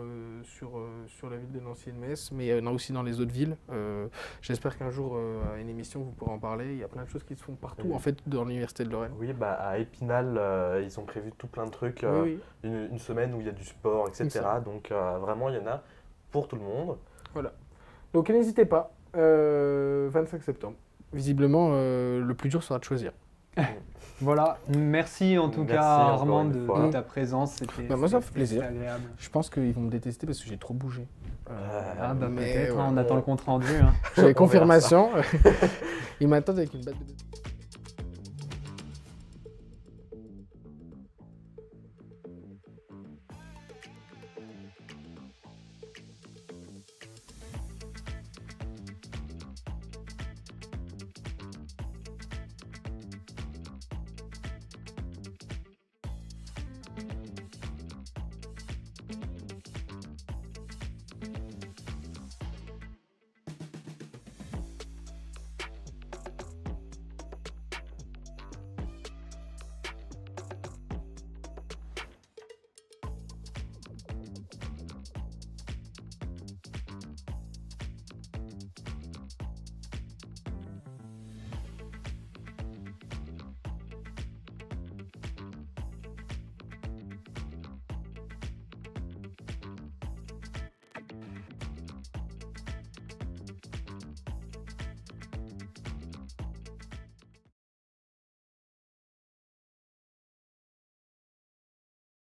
sur la ville de Nancy et de Metz, mais il y en a aussi dans les autres villes. J'espère qu'un jour, à une émission, vous pourrez en parler. Il y a plein de choses qui se font partout, en fait, dans l'université de Lorraine. Oui, à Épinal, ils ont prévu tout plein de trucs. Une semaine où il y a du sport, etc. Donc, vraiment, il y en a pour tout le monde. Voilà. Donc n'hésitez pas, 25 septembre. Visiblement, le plus dur sera de choisir. Voilà, merci en tout Merci cas encore Armand une fois. de ta présence. C'était Moi, ça me fait plaisir. agréable. Je pense qu'ils vont me détester parce que j'ai trop bougé. Ah bah mais peut-être, ouais, on attend le compte rendu. Hein. J'avais On verra ça. confirmation. Ils m'attendent avec une batte de...